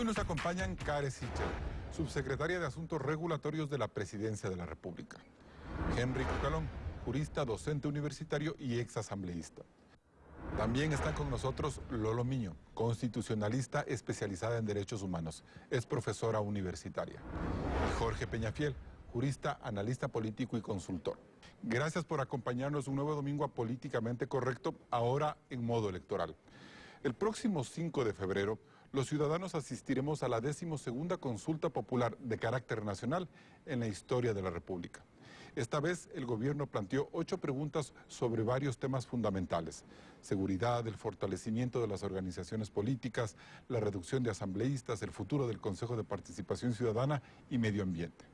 Hoy nos acompañan Karen Sichel, subsecretaria de Asuntos Regulatorios de la Presidencia de la República. Henry Cucalón, jurista, docente universitario y exasambleísta. También está con nosotros Lolo Miño, constitucionalista especializada en derechos humanos. Es profesora universitaria. Y Jorge Peñafiel, jurista, analista político y consultor. Gracias por acompañarnos un nuevo domingo a Políticamente Correcto, ahora en modo electoral. El próximo 5 de febrero, los ciudadanos asistiremos a la 12ª consulta popular de carácter nacional en la historia de la República. Esta vez el gobierno planteó 8 preguntas sobre varios temas fundamentales: seguridad, el fortalecimiento de las organizaciones políticas, la reducción de asambleístas, el futuro del Consejo de Participación Ciudadana y medio ambiente.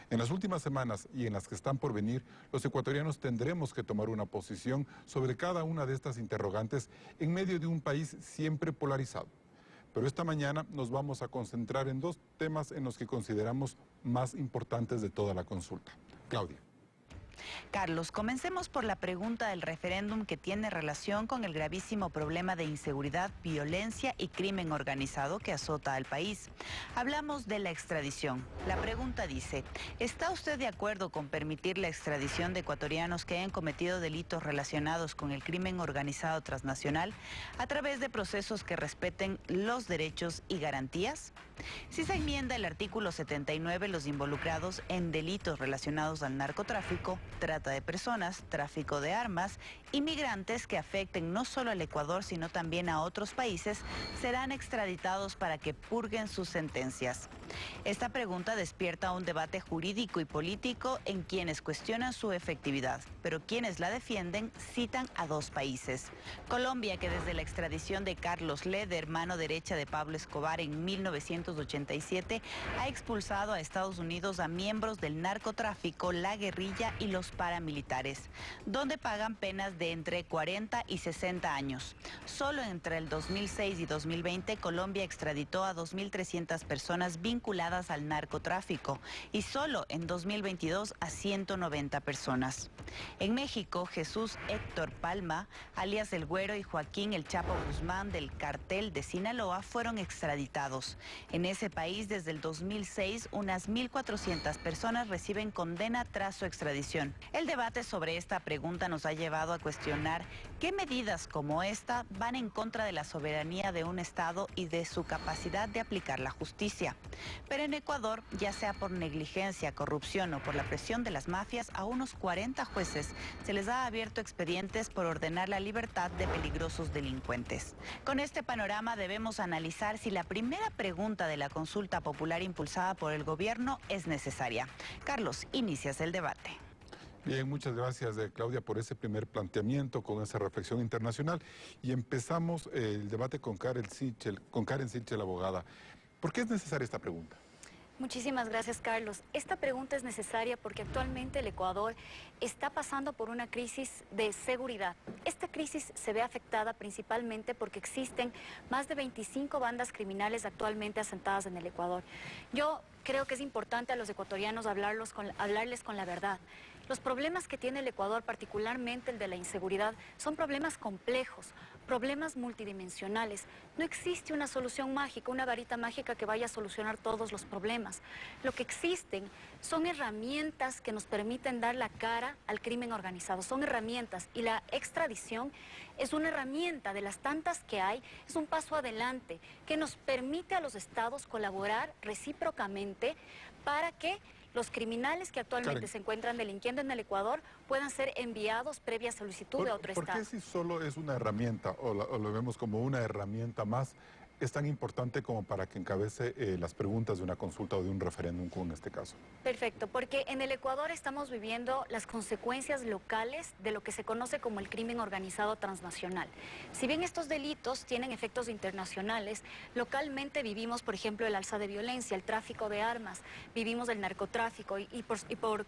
En las últimas semanas y en las que están por venir, los ecuatorianos tendremos que tomar una posición sobre cada una de estas interrogantes en medio de un país siempre polarizado. Pero esta mañana nos vamos a concentrar en 2 temas en los que consideramos más importantes de toda la consulta. Claudia. Carlos, comencemos por la pregunta del referéndum que tiene relación con el gravísimo problema de inseguridad, violencia y crimen organizado que azota al país. Hablamos de la extradición. La pregunta dice: ¿está usted de acuerdo con permitir la extradición de ecuatorianos que hayan cometido delitos relacionados con el crimen organizado transnacional a través de procesos que respeten los derechos y garantías? Si se enmienda el artículo 79, los involucrados en delitos relacionados al narcotráfico, trata de personas, tráfico de armas y migrantes que afecten no solo al Ecuador, sino también a otros países, serán extraditados para que purguen sus sentencias. Esta pregunta despierta un debate jurídico y político en quienes cuestionan su efectividad, pero quienes la defienden citan a 2 países. Colombia, que desde la extradición de Carlos Leder, mano derecha de Pablo Escobar, en 1987, ha expulsado a Estados Unidos a miembros del narcotráfico, la guerrilla y los paramilitares, donde pagan penas de entre 40 y 60 años. Solo entre el 2006 y 2020, Colombia extraditó a 2.300 personas vinculadas al narcotráfico y solo en 2022 a 190 personas. En México, Jesús Héctor Palma, alias El Güero, y Joaquín El Chapo Guzmán del cartel de Sinaloa fueron extraditados. En ese país, desde el 2006, unas 1.400 personas reciben condena tras su extradición. El debate sobre esta pregunta nos ha llevado a cuestionar qué medidas como esta van en contra de la soberanía de un Estado y de su capacidad de aplicar la justicia. Pero en Ecuador, ya sea por negligencia, corrupción o por la presión de las mafias, a unos 40 jueces se les ha abierto expedientes por ordenar la libertad de peligrosos delincuentes. Con este panorama debemos analizar si la primera pregunta de la consulta popular impulsada por el gobierno es necesaria. Carlos, inicias el debate. Bien, muchas gracias, Claudia, por ese primer planteamiento, con esa reflexión internacional. Y empezamos el debate con Karen Sichel, abogada. ¿Por qué es necesaria esta pregunta? Muchísimas gracias, Carlos. Esta pregunta es necesaria porque actualmente el Ecuador está pasando por una crisis de seguridad. Esta crisis se ve afectada principalmente porque existen más de 25 bandas criminales actualmente asentadas en el Ecuador. Yo creo que es importante a los ecuatorianos hablarles con la verdad. Los problemas que tiene el Ecuador, particularmente el de la inseguridad, son problemas complejos, problemas multidimensionales. No existe una solución mágica, una varita mágica que vaya a solucionar todos los problemas. Lo que existen son herramientas que nos permiten dar la cara al crimen organizado. Son herramientas, y la extradición es una herramienta de las tantas que hay. Es un paso adelante que nos permite a los estados colaborar recíprocamente para que los criminales que actualmente se encuentran delinquiendo en el Ecuador puedan ser enviados previa solicitud de otro estado. ¿Por qué, si solo es una herramienta o lo vemos como una herramienta más, es tan importante como para que encabece las preguntas de una consulta o de un referéndum, como en este caso? Perfecto, porque en el Ecuador estamos viviendo las consecuencias locales de lo que se conoce como el crimen organizado transnacional. Si bien estos delitos tienen efectos internacionales, localmente vivimos, por ejemplo, el alza de violencia, el tráfico de armas, vivimos el narcotráfico y por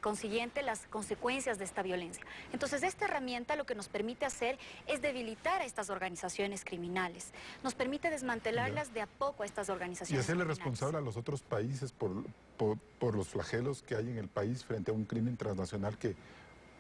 consiguiente las consecuencias de esta violencia. Entonces, esta herramienta lo que nos permite hacer es debilitar a estas organizaciones criminales. Nos permite desmantelarlas de a poco a estas organizaciones. Y hacerle responsable a los otros países por los flagelos que hay en el país frente a un crimen transnacional que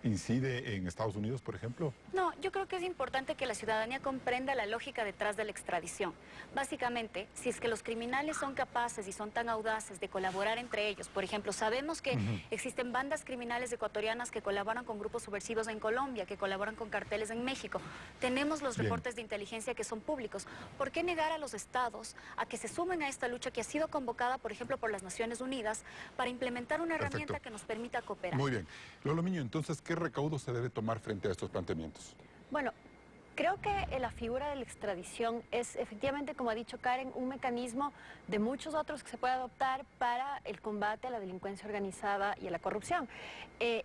incide en Estados Unidos, por ejemplo? No, yo creo que es importante que la ciudadanía comprenda la lógica detrás de la extradición. Básicamente, si es que los criminales son capaces y son tan audaces de colaborar entre ellos, por ejemplo, sabemos que existen bandas criminales ecuatorianas que colaboran con grupos subversivos en Colombia, que colaboran con carteles en México. Tenemos los reportes de inteligencia que son públicos. ¿Por qué negar a los estados a que se sumen a esta lucha que ha sido convocada, por ejemplo, por las Naciones Unidas para implementar una herramienta que nos permita cooperar? Muy bien. Lolo Miño, entonces, ¿qué recaudo se debe tomar frente a estos planteamientos? Bueno, creo que la figura de la extradición es efectivamente, como ha dicho Karen, un mecanismo de muchos otros que se puede adoptar para el combate a la delincuencia organizada y a la corrupción.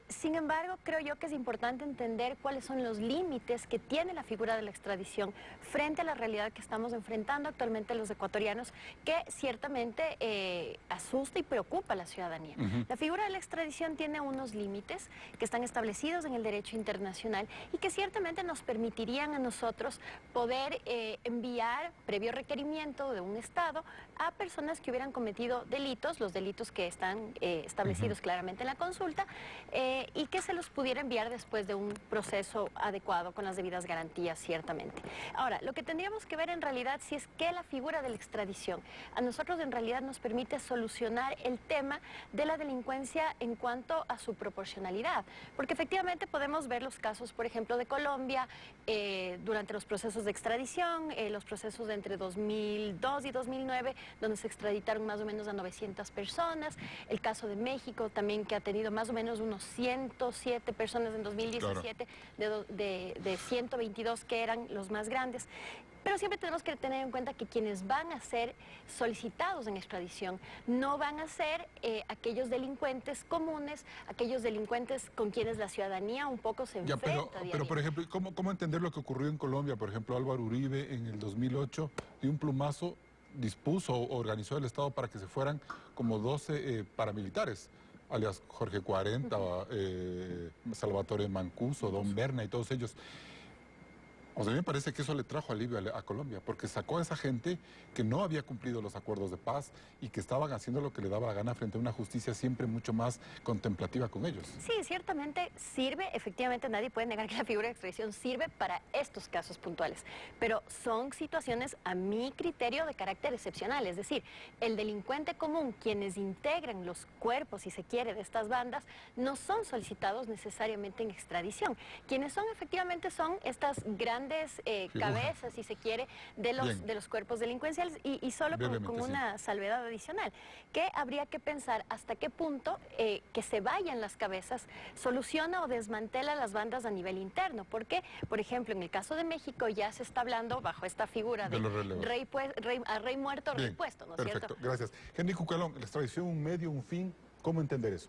Sin embargo, creo yo que es importante entender cuáles son los límites que tiene la figura de la extradición frente a la realidad que estamos enfrentando actualmente los ecuatorianos, que ciertamente asusta y preocupa a la ciudadanía. La figura de la extradición tiene unos límites que están establecidos en el derecho internacional y que ciertamente nos permitirían a nosotros poder enviar, previo requerimiento de un Estado, a personas que hubieran cometido delitos, los delitos que están establecidos claramente en la consulta, y que se los pudiera enviar después de un proceso adecuado con las debidas garantías, ciertamente. Ahora, lo que tendríamos que ver en realidad si es que la figura de la extradición a nosotros en realidad nos permite solucionar el tema de la delincuencia en cuanto a su proporcionalidad, porque efectivamente podemos ver los casos, por ejemplo, de Colombia, durante los procesos de extradición, los procesos de entre 2002 y 2009, donde se extraditaron más o menos a 900 personas, el caso de México también, que ha tenido más o menos unos 107 personas en 2017, claro, de 122 que eran los más grandes. Pero siempre tenemos que tener en cuenta que quienes van a ser solicitados en extradición no van a ser aquellos delincuentes comunes, aquellos delincuentes con quienes la ciudadanía un poco se enfrenta. Pero por ejemplo, ¿cómo entender lo que ocurrió en Colombia? Por ejemplo, Álvaro Uribe en el 2008 de un plumazo dispuso o organizó el Estado para que se fueran como 12 paramilitares, alias Jorge 40, Salvatore Mancuso, Don Berna y todos ellos. O sea, a mí me parece que eso le trajo alivio a Colombia, porque sacó a esa gente que no había cumplido los acuerdos de paz y que estaban haciendo lo que le daba la gana frente a una justicia siempre mucho más contemplativa con ellos. Sí, ciertamente sirve, efectivamente nadie puede negar que la figura de extradición sirve para estos casos puntuales, pero son situaciones a mi criterio de carácter excepcional, es decir, el delincuente común, quienes integran los cuerpos, si se quiere, de estas bandas, no son solicitados necesariamente en extradición. Quienes son efectivamente son estas grandes cabezas, si se quiere, de los cuerpos delincuenciales y solo con una salvedad adicional, que habría que pensar hasta qué punto que se vayan las cabezas soluciona o desmantela las bandas a nivel interno, porque, por ejemplo, en el caso de México ya se está hablando bajo esta figura de rey muerto, rey puesto, ¿no es cierto? Gracias. Henry Cucalón, la extradición, un medio, un fin, ¿cómo entender eso?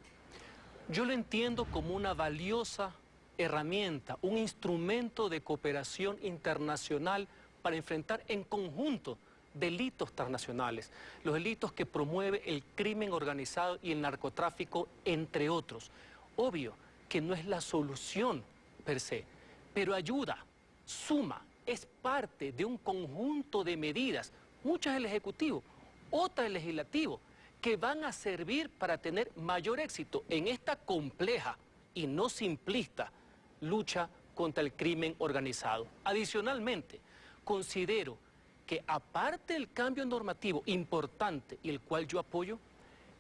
Yo lo entiendo como una valiosa herramienta, un instrumento de cooperación internacional para enfrentar en conjunto delitos transnacionales, los delitos que promueve el crimen organizado y el narcotráfico, entre otros. Obvio que no es la solución per se, pero ayuda, suma, es parte de un conjunto de medidas, muchas del Ejecutivo, otras del Legislativo, que van a servir para tener mayor éxito en esta compleja y no simplista lucha contra el crimen organizado. Adicionalmente, considero que aparte del cambio normativo importante y el cual yo apoyo,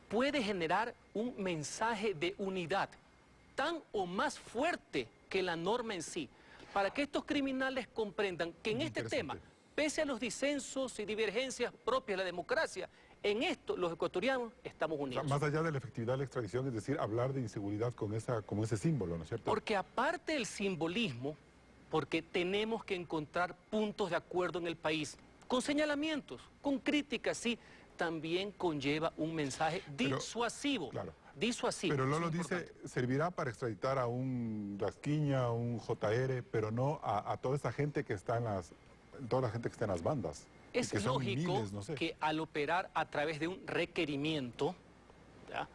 puede generar un mensaje de unidad tan o más fuerte que la norma en sí, para que estos criminales comprendan que en este tema, pese a los disensos y divergencias propias de la democracia, en esto los ecuatorianos estamos unidos. O sea, más allá de la efectividad de la extradición, es decir, hablar de inseguridad como ese símbolo, ¿no es cierto? Porque aparte del simbolismo, porque tenemos que encontrar puntos de acuerdo en el país, con señalamientos, con críticas, sí, también conlleva un mensaje disuasivo. Claro. Disuasivo. Pero Lolo dice, servirá para extraditar a un Rasquiña, a un JR, pero no a toda esa gente que está toda la gente que está en las bandas. Es lógico miles, no sé, que al operar a través de un requerimiento, ¿ya?,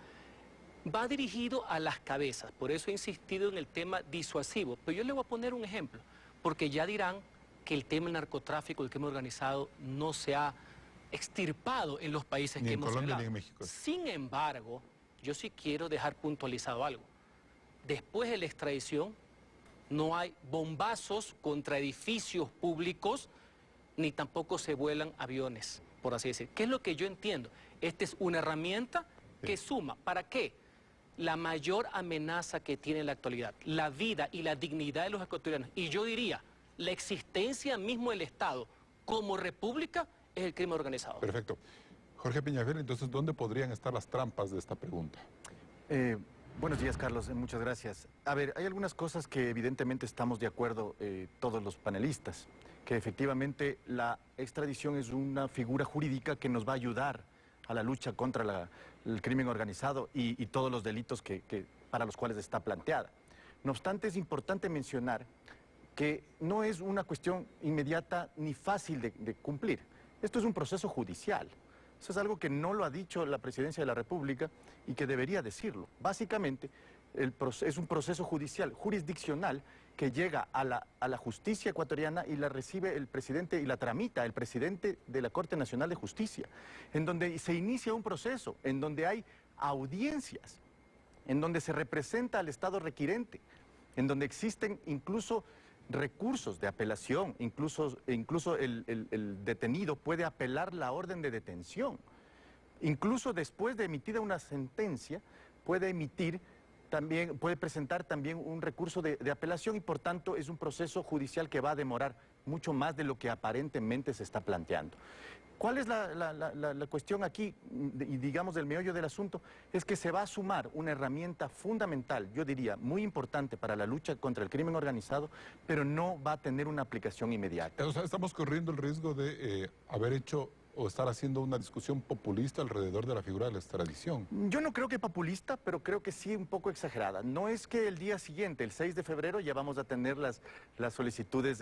va dirigido a las cabezas. Por eso he insistido en el tema disuasivo. Pero yo le voy a poner un ejemplo, porque ya dirán que el tema del narcotráfico, el crimen organizado, no se ha extirpado en los países que hemos hablado. Ni en México. Sin embargo, yo sí quiero dejar puntualizado algo. después de la extradición no hay bombazos contra edificios públicos, ni tampoco se vuelan aviones, por así decir. ¿Qué es lo que yo entiendo? Esta es una herramienta que suma. ¿Para qué? La mayor amenaza que tiene en la actualidad, la vida y la dignidad de los ecuatorianos. Y yo diría, la existencia mismo del Estado como república es el crimen organizado. Perfecto. Jorge Peñafiel, entonces, ¿dónde podrían estar las trampas de esta pregunta? Buenos días, Carlos. Muchas gracias. A ver, hay algunas cosas que evidentemente estamos de acuerdo todos los panelistas, que efectivamente la extradición es una figura jurídica que nos va a ayudar a la lucha contra el crimen organizado y todos los delitos para los cuales está planteada. No obstante, es importante mencionar que no es una cuestión inmediata ni fácil de cumplir. Esto es un proceso judicial. Eso es algo que no lo ha dicho la Presidencia de la República y que debería decirlo. Básicamente, es un proceso judicial, jurisdiccional, que llega a la justicia ecuatoriana y la recibe el presidente y la tramita el presidente de la Corte Nacional de Justicia, en donde se inicia un proceso, en donde hay audiencias, en donde se representa al Estado requirente, en donde existen incluso recursos de apelación, incluso el detenido puede apelar la orden de detención. Incluso después de emitida una sentencia, puede presentar también un recurso de apelación y por tanto es un proceso judicial que va a demorar mucho más de lo que aparentemente se está planteando. ¿Cuál es la cuestión aquí, y digamos del meollo del asunto? Es que se va a sumar una herramienta fundamental, yo diría, muy importante para la lucha contra el crimen organizado, pero no va a tener una aplicación inmediata. O sea, estamos corriendo el riesgo de haber hecho o estar haciendo una discusión populista alrededor de la figura de la extradición. Yo no creo que populista, pero creo que sí un poco exagerada. No es que el día siguiente, el 6 de febrero, ya vamos a tener las solicitudes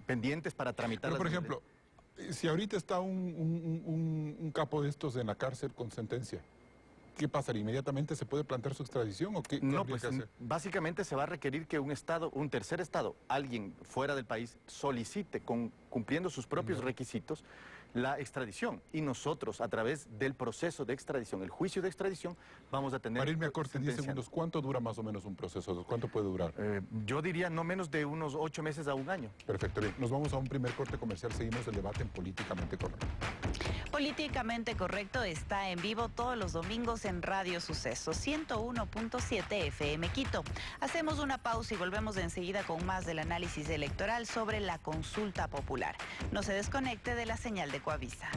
pendientes para tramitar. Pero, por ejemplo, si ahorita está un capo de estos en la cárcel con sentencia, ¿qué pasaría? ¿Inmediatamente se puede plantear su extradición o qué? No, pues básicamente se va a requerir que un tercer estado, alguien fuera del país, solicite, cumpliendo sus propios requisitos, la extradición. Y nosotros, a través del proceso de extradición, el juicio de extradición, vamos a tener... Para irme a corte en 10 segundos, ¿cuánto dura más o menos un proceso? ¿Cuánto puede durar? Yo diría no menos de unos 8 meses a un año. Perfecto, bien. Nos vamos a un primer corte comercial. Seguimos el debate en Políticamente Correcto. Políticamente Correcto está en vivo todos los domingos en Radio Suceso 101.7 FM Quito. Hacemos una pausa y volvemos enseguida con más del análisis electoral sobre la consulta popular. No se desconecte de la señal de Coavisa.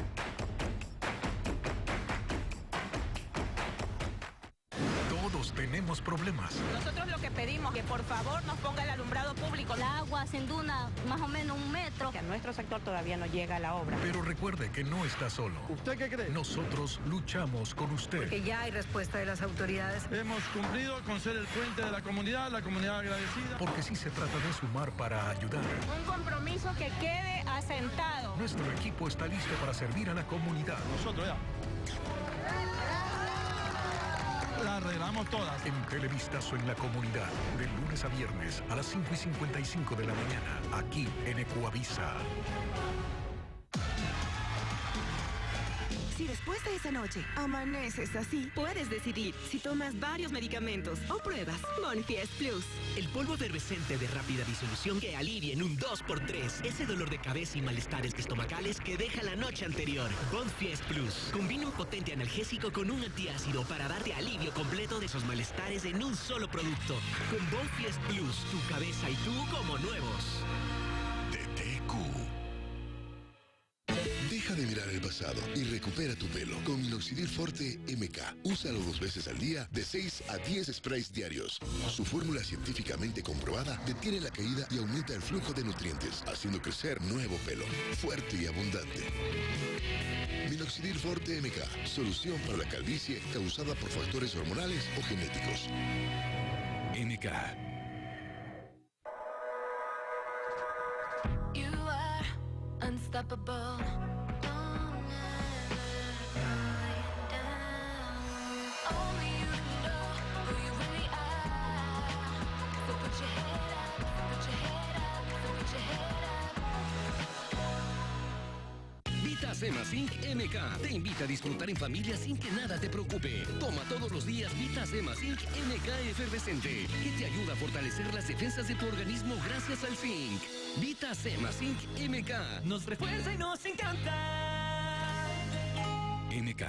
Todos tenemos problemas. Nosotros lo que pedimos es que por favor nos ponga el alumbrado público. La agua se enduna más o menos 1 metro. Que a nuestro sector todavía no llega a la obra. Pero recuerde que no está solo. ¿Usted qué cree? Nosotros luchamos con usted. Porque ya hay respuesta de las autoridades. Hemos cumplido con ser el puente de la comunidad agradecida. Porque sí se trata de sumar para ayudar. Un compromiso que quede asentado. Nuestro equipo está listo para servir a la comunidad. Nosotros ya la arreglamos todas. En Televistazo en la comunidad, de lunes a viernes a las 5:55 de la mañana, aquí en Ecuavisa. Si después de esa noche amaneces así, puedes decidir si tomas varios medicamentos o pruebas Bonfies Plus. El polvo efervescente de rápida disolución que alivia en un 2x3 ese dolor de cabeza y malestares estomacales que deja la noche anterior. Bonfies Plus combina un potente analgésico con un antiácido para darte alivio completo de esos malestares en un solo producto. Con Bonfies Plus, tu cabeza y tú como nuevos. Deja de mirar el pasado y recupera tu pelo con Minoxidil Forte MK. Úsalo 2 veces al día, de 6 a 10 sprays diarios. Su fórmula científicamente comprobada detiene la caída y aumenta el flujo de nutrientes, haciendo crecer nuevo pelo, fuerte y abundante. Minoxidil Forte MK, solución para la calvicie causada por factores hormonales o genéticos. MK. You are unstoppable. Vitacema Zinc MK te invita a disfrutar en familia sin que nada te preocupe. Toma todos los días Vitacema Zinc MK efervescente, que te ayuda a fortalecer las defensas de tu organismo gracias al zinc. Vitacema Zinc MK nos refuerza y nos encanta. MK.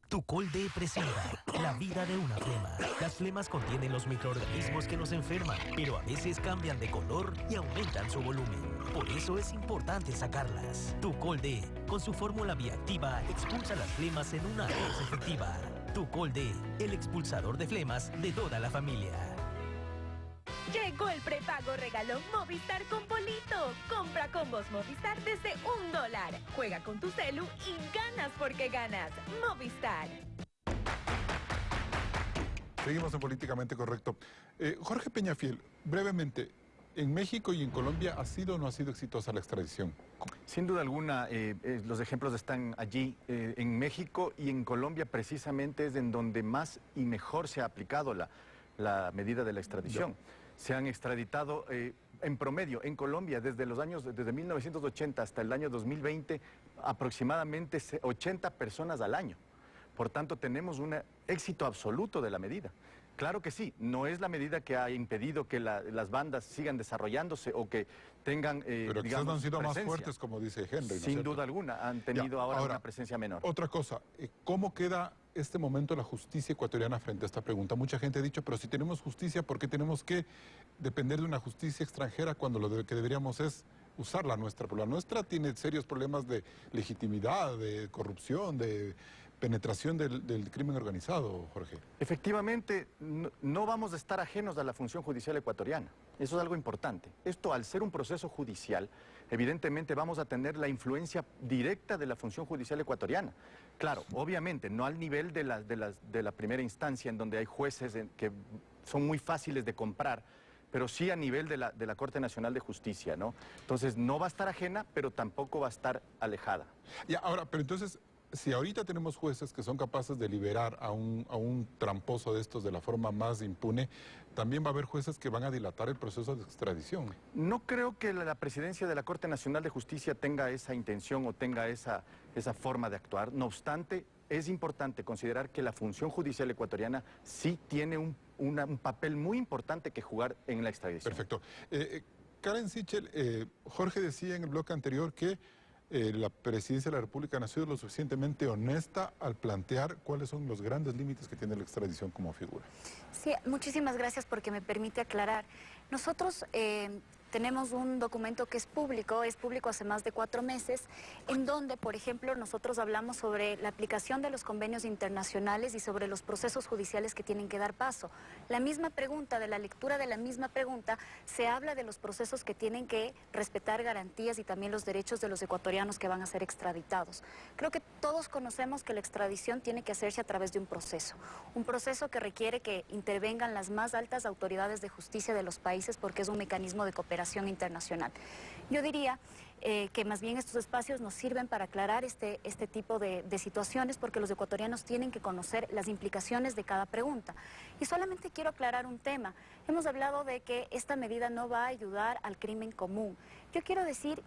Tucol D presenta la vida de una flema. Las flemas contienen los microorganismos que nos enferman, pero a veces cambian de color y aumentan su volumen. Por eso es importante sacarlas. Tucol D, con su fórmula bioactiva, expulsa las flemas en una dosis efectiva. Tucol D, el expulsador de flemas de toda la familia. Llegó el prepago regalón Movistar con Polito. Compra combos Movistar desde $1. Juega con tu celu y ganas porque ganas. Movistar. Seguimos en Políticamente Correcto. Jorge Peñafiel, brevemente, ¿en México y en Colombia ha sido o no ha sido exitosa la extradición? Sin duda alguna, los ejemplos están allí. En México y en Colombia precisamente es en donde más y mejor se ha aplicado la medida de la extradición. Se han extraditado en promedio en Colombia desde 1980 hasta el año 2020 aproximadamente 80 personas al año. Por tanto, tenemos un éxito absoluto de la medida. Claro que sí, no es la medida que ha impedido que las bandas sigan desarrollándose o que tengan, pero quizás no han sido más fuertes, como dice Henry, ¿no es Sin cierto? duda alguna, han tenido ahora una presencia menor. Otra cosa, ¿cómo queda este momento la justicia ecuatoriana frente a esta pregunta? Mucha gente ha dicho, pero si tenemos justicia, ¿por qué tenemos que depender de una justicia extranjera cuando lo que deberíamos es usar la nuestra? Porque la nuestra tiene serios problemas de legitimidad, de corrupción, de penetración del crimen organizado, Jorge. Efectivamente, no vamos a estar ajenos a la función judicial ecuatoriana. Eso es algo importante. Esto, al ser un proceso judicial, evidentemente vamos a tener la influencia directa de la función judicial ecuatoriana. Claro, obviamente, no al nivel de la primera instancia, en donde hay jueces que son muy fáciles de comprar, pero sí a nivel de la Corte Nacional de Justicia, ¿no? Entonces, no va a estar ajena, pero tampoco va a estar alejada. Ya, ahora, pero entonces, si ahorita tenemos jueces que son capaces de liberar a un tramposo de estos de la forma más impune, también va a haber jueces que van a dilatar el proceso de extradición. No creo que la presidencia de la Corte Nacional de Justicia tenga esa intención o tenga esa forma de actuar. No obstante, es importante considerar que la función judicial ecuatoriana sí tiene un papel muy importante que jugar en la extradición. Perfecto. Karen Sichel, Jorge decía en el bloque anterior que la presidencia de la República ha sido lo suficientemente honesta al plantear cuáles son los grandes límites que tiene la extradición como figura. Sí, muchísimas gracias porque me permite aclarar. Nosotros tenemos un documento que es público hace más de 4 meses, en donde, por ejemplo, nosotros hablamos sobre la aplicación de los convenios internacionales y sobre los procesos judiciales que tienen que dar paso. La misma pregunta, de la lectura de la misma pregunta, se habla de los procesos que tienen que respetar garantías y también los derechos de los ecuatorianos que van a ser extraditados. Creo que todos conocemos que la extradición tiene que hacerse a través de un proceso que requiere que intervengan las más altas autoridades de justicia de los países porque es un mecanismo de cooperación internacional. Yo diría que más bien estos espacios nos sirven para aclarar este tipo de situaciones porque los ecuatorianos tienen que conocer las implicaciones de cada pregunta. Y solamente quiero aclarar un tema. Hemos hablado de que esta medida no va a ayudar al crimen común. Yo quiero decir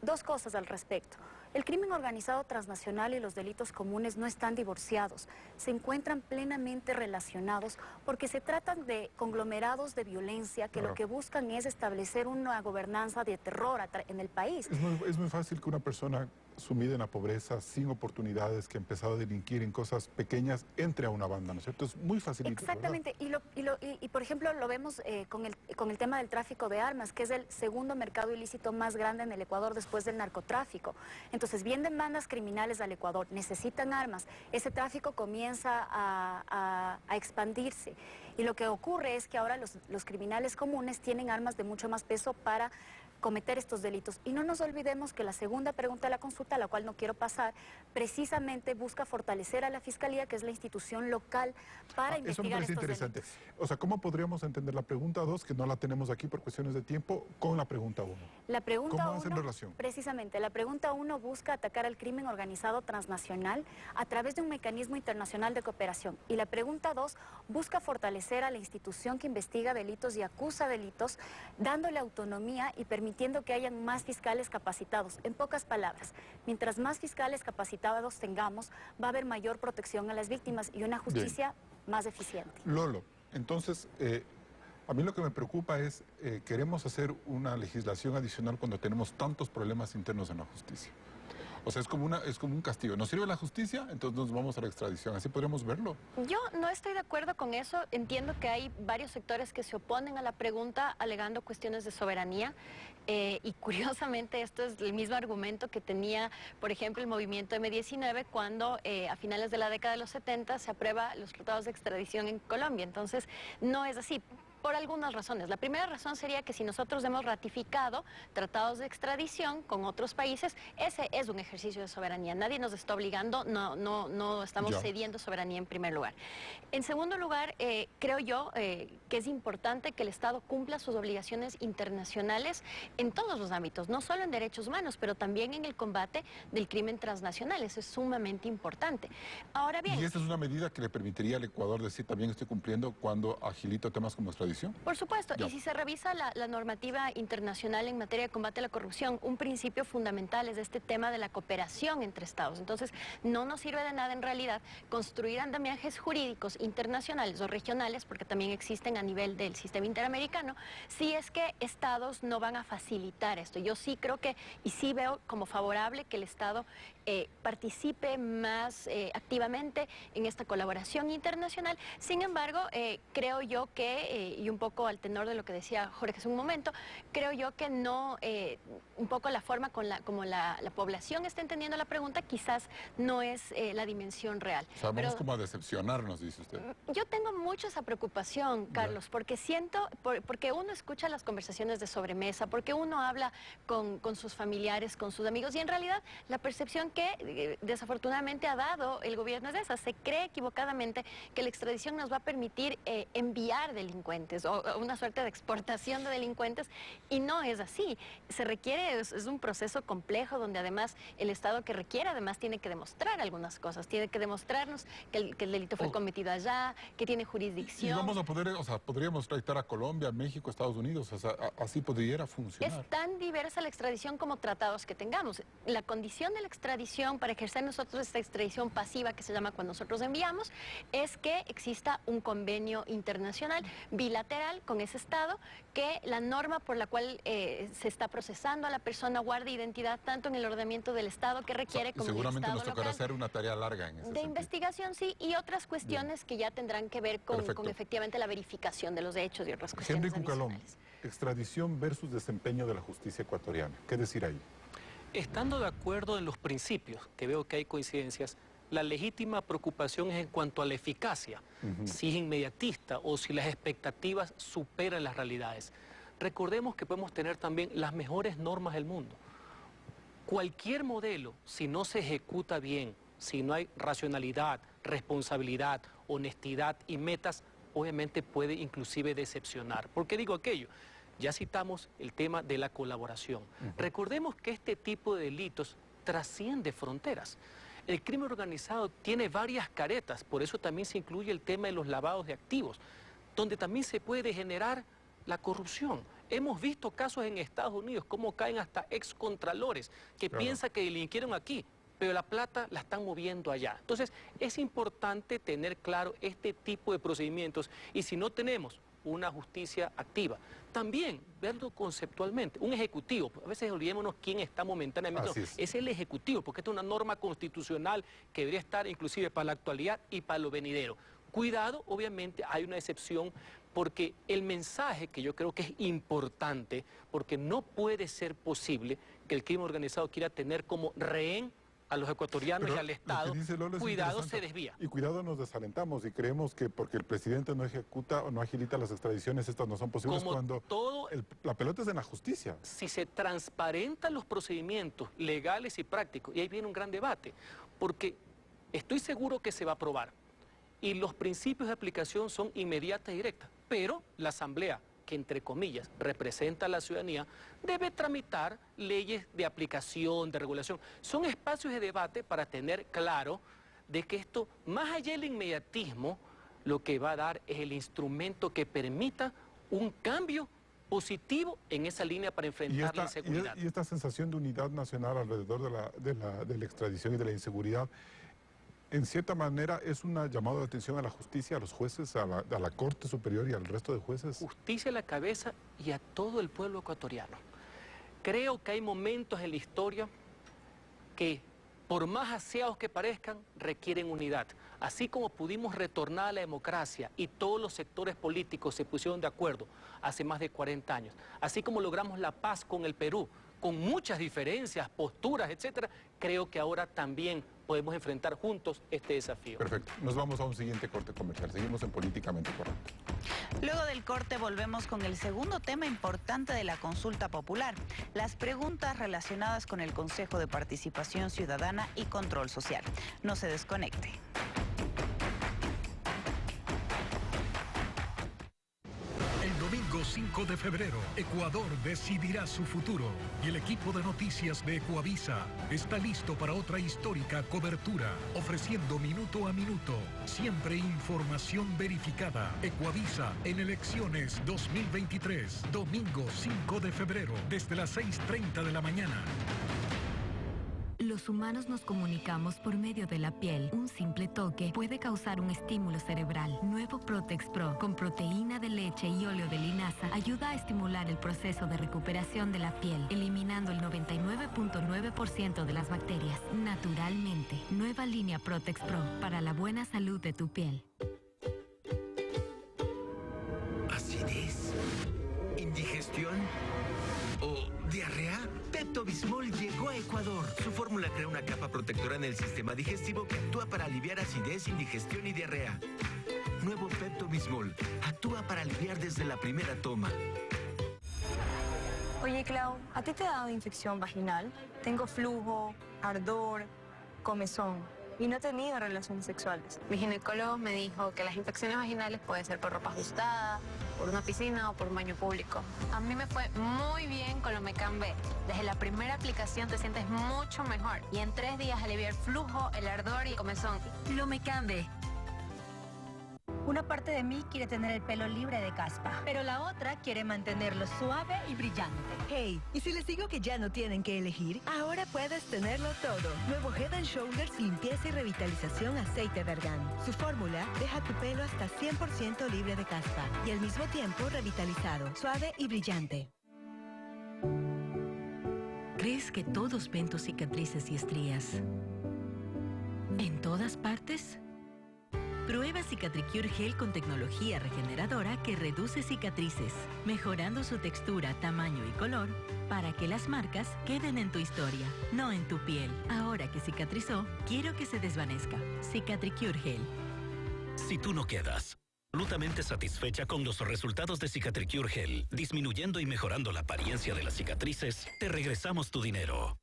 2 cosas al respecto. El crimen organizado transnacional y los delitos comunes no están divorciados, se encuentran plenamente relacionados porque se tratan de conglomerados de violencia que lo que buscan es establecer una gobernanza de terror en el país. Es muy fácil que una persona sumida en la pobreza, sin oportunidades, que ha empezado a delinquir en cosas pequeñas, entre a una banda, ¿no es cierto? Es muy facilito. Exactamente, y por ejemplo lo vemos con el tema del tráfico de armas, que es el segundo mercado ilícito más grande en el Ecuador después del narcotráfico. Entonces vienen bandas criminales al Ecuador, necesitan armas, ese tráfico comienza a expandirse. Y lo que ocurre es que ahora los criminales comunes tienen armas de mucho más peso para cometer estos delitos. Y no nos olvidemos que la segunda pregunta de la consulta, a la cual no quiero pasar, precisamente busca fortalecer a la Fiscalía, que es la institución local, para investigar estos delitos. Eso me parece interesante. O sea, ¿cómo podríamos entender la pregunta 2, que no la tenemos aquí por cuestiones de tiempo, con la pregunta 1? La pregunta ¿Cómo hacen relación? Precisamente, la pregunta 1 busca atacar al crimen organizado transnacional a través de un mecanismo internacional de cooperación. Y la pregunta 2 busca fortalecer a la institución que investiga delitos y acusa delitos, dándole autonomía y permitiendo entiendo que hayan más fiscales capacitados. En pocas palabras, mientras más fiscales capacitados tengamos, va a haber mayor protección a las víctimas y una justicia más eficiente. Lolo, entonces, a mí lo que me preocupa es, queremos hacer una legislación adicional cuando tenemos tantos problemas internos en la justicia. O sea, es como un castigo. ¿Nos sirve la justicia? Entonces nos vamos a la extradición. ¿Así podríamos verlo? Yo no estoy de acuerdo con eso. Entiendo que hay varios sectores que se oponen a la pregunta alegando cuestiones de soberanía. Y curiosamente esto es el mismo argumento que tenía, por ejemplo, el movimiento M19 cuando a finales de la década de los 70 se aprueba los tratados de extradición en Colombia. Entonces, no es así. Por algunas razones. La primera razón sería que si nosotros hemos ratificado tratados de extradición con otros países, ese es un ejercicio de soberanía. Nadie nos está obligando, no estamos cediendo soberanía en primer lugar. En segundo lugar, creo yo que es importante que el Estado cumpla sus obligaciones internacionales en todos los ámbitos, no solo en derechos humanos, pero también en el combate del crimen transnacional. Eso es sumamente importante. Ahora bien... ¿Y esta es una medida que le permitiría al Ecuador decir también estoy cumpliendo cuando agilito temas como extradición? Por supuesto, y si se revisa la normativa internacional en materia de combate a la corrupción, un principio fundamental es este tema de la cooperación entre Estados. Entonces, no nos sirve de nada en realidad construir andamiajes jurídicos internacionales o regionales, porque también existen a nivel del sistema interamericano, si es que Estados no van a facilitar esto. Yo sí creo que, y sí veo como favorable que el Estado participe más activamente en esta colaboración internacional. Sin embargo, creo yo que, y un poco al tenor de lo que decía Jorge hace un momento, creo yo que no, un poco la forma como la población está entendiendo la pregunta quizás no es la dimensión real. O sea, vamos como a decepcionarnos, dice usted. Yo tengo mucho esa preocupación, Carlos, porque siento, porque uno escucha las conversaciones de sobremesa, porque uno habla con sus familiares, con sus amigos, y en realidad la percepción que desafortunadamente ha dado el gobierno es esa. Se cree equivocadamente que la extradición nos va a permitir enviar delincuentes o una suerte de exportación de delincuentes, y no es así. Se requiere, es un proceso complejo donde además el Estado que requiere además tiene que demostrar algunas cosas, tiene que demostrarnos que el delito fue cometido allá, que tiene jurisdicción. Y vamos a poder, o sea, podríamos extraditar a Colombia, México, Estados Unidos, o sea, así podría funcionar. Es tan diversa la extradición como tratados que tengamos. La condición de la extradición para ejercer nosotros esta extradición pasiva que se llama cuando nosotros enviamos es que exista un convenio internacional bilateral con ese Estado, que la norma por la cual se está procesando a la persona guarde identidad tanto en el ordenamiento del Estado que requiere como seguramente en el Estado nos tocará local, hacer una tarea larga en ese de sentido. investigación, sí, y otras cuestiones que ya tendrán que ver con efectivamente la verificación de los hechos y otras cuestiones Henry Cucalón, adicionales. extradición versus desempeño de la justicia ecuatoriana. ¿Qué decir ahí? Estando de acuerdo en los principios, que veo que hay coincidencias, la legítima preocupación es en cuanto a la eficacia, si es inmediatista o si las expectativas superan las realidades. Recordemos que podemos tener también las mejores normas del mundo. Cualquier modelo, si no se ejecuta bien, si no hay racionalidad, responsabilidad, honestidad y metas, obviamente puede inclusive decepcionar. ¿Por qué digo aquello? Ya citamos el tema de la colaboración. Recordemos que este tipo de delitos trasciende fronteras. El crimen organizado tiene varias caretas, por eso también se incluye el tema de los lavados de activos, donde también se puede generar la corrupción. Hemos visto casos en Estados Unidos, cómo caen hasta excontralores que piensan que delinquieron aquí, pero la plata la están moviendo allá. Entonces, es importante tener claro este tipo de procedimientos, y si no tenemos una justicia activa, también verlo conceptualmente. Un ejecutivo, a veces olvidémonos quién está momentáneamente, es el ejecutivo, porque esta es una norma constitucional que debería estar inclusive para la actualidad y para lo venidero. Cuidado, obviamente hay una excepción, porque el mensaje que yo creo que es importante, porque no puede ser posible que el crimen organizado quiera tener como rehén a los ecuatorianos y al Estado, cuidado, se desvía. Y cuidado, nos desalentamos y creemos que porque el presidente no ejecuta o no agilita las extradiciones, estas no son posibles cuando la pelota es en la justicia. Si se transparentan los procedimientos legales y prácticos, y ahí viene un gran debate, porque estoy seguro que se va a aprobar, y los principios de aplicación son inmediatas y directas, pero la Asamblea, que entre comillas representa a la ciudadanía, debe tramitar leyes de aplicación, de regulación. Son espacios de debate para tener claro de que esto, más allá del inmediatismo, lo que va a dar es el instrumento que permita un cambio positivo en esa línea para enfrentar la inseguridad. Y esta sensación de unidad nacional alrededor de la extradición y de la inseguridad, en cierta manera es un llamado de atención a la justicia, a los jueces, a la Corte Superior y al resto de jueces. Justicia a la cabeza y a todo el pueblo ecuatoriano. Creo que hay momentos en la historia que, por más aseados que parezcan, requieren unidad. Así como pudimos retornar a la democracia y todos los sectores políticos se pusieron de acuerdo hace más de 40 años, así como logramos la paz con el Perú, con muchas diferencias, posturas, etcétera, creo que ahora también podemos enfrentar juntos este desafío. Perfecto. Nos vamos a un siguiente corte comercial. Seguimos en Políticamente Correcto. Luego del corte volvemos con el segundo tema importante de la consulta popular, las preguntas relacionadas con el Consejo de Participación Ciudadana y Control Social. No se desconecte. El domingo 5 de febrero, Ecuador decidirá su futuro y el equipo de noticias de Ecuavisa está listo para otra histórica cobertura, ofreciendo minuto a minuto, siempre información verificada. Ecuavisa en elecciones 2023, domingo 5 de febrero, desde las 6:30 de la mañana. Los humanos nos comunicamos por medio de la piel. Un simple toque puede causar un estímulo cerebral. Nuevo Protex Pro, con proteína de leche y óleo de linaza, ayuda a estimular el proceso de recuperación de la piel, eliminando el 99.9% de las bacterias, naturalmente. Nueva línea Protex Pro, para la buena salud de tu piel. ¿Acidez? ¿Indigestión? ¿O diarrea? Pepto-Bismol llegó a Ecuador. Su fórmula crea una capa protectora en el sistema digestivo que actúa para aliviar acidez, indigestión y diarrea. Nuevo Pepto-Bismol actúa para aliviar desde la primera toma. Oye, Clau, ¿a ti te ha dado infección vaginal? Tengo flujo, ardor, comezón y no he tenido relaciones sexuales. Mi ginecólogo me dijo que las infecciones vaginales pueden ser por ropa ajustada, por una piscina o por un baño público. A mí me fue muy bien con Lomecan B. Desde la primera aplicación te sientes mucho mejor y en 3 días alivia el flujo, el ardor y el comezón. Lomecan B. Una parte de mí quiere tener el pelo libre de caspa, pero la otra quiere mantenerlo suave y brillante. Hey, ¿y si les digo que ya no tienen que elegir? Ahora puedes tenerlo todo. Nuevo Head & Shoulders Limpieza y Revitalización Aceite de Argán. Su fórmula deja tu pelo hasta 100% libre de caspa y al mismo tiempo revitalizado, suave y brillante. ¿Crees que todos ven tus cicatrices y estrías en todas partes? Prueba Cicatricure Gel con tecnología regeneradora que reduce cicatrices, mejorando su textura, tamaño y color para que las marcas queden en tu historia, no en tu piel. Ahora que cicatrizó, quiero que se desvanezca. Cicatricure Gel. Si tú no quedas absolutamente satisfecha con los resultados de Cicatricure Gel, disminuyendo y mejorando la apariencia de las cicatrices, te regresamos tu dinero.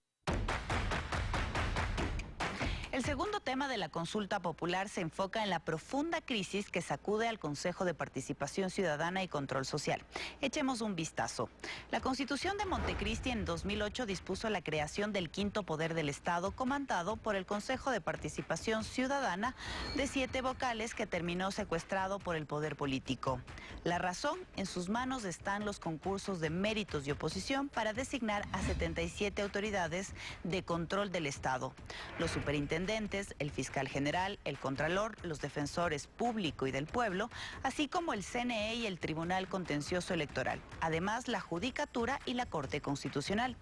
El segundo tema de la consulta popular se enfoca en la profunda crisis que sacude al Consejo de Participación Ciudadana y Control Social. Echemos un vistazo. La Constitución de Montecristi en 2008 dispuso la creación del quinto poder del Estado, comandado por el Consejo de Participación Ciudadana de 7 vocales que terminó secuestrado por el poder político. La razón, en sus manos están los concursos de méritos y oposición para designar a 77 autoridades de control del Estado. Los superintendentes, el fiscal general, el contralor, los defensores público y del pueblo, así como el CNE y el Tribunal Contencioso Electoral, además la Judicatura y la Corte Constitucional,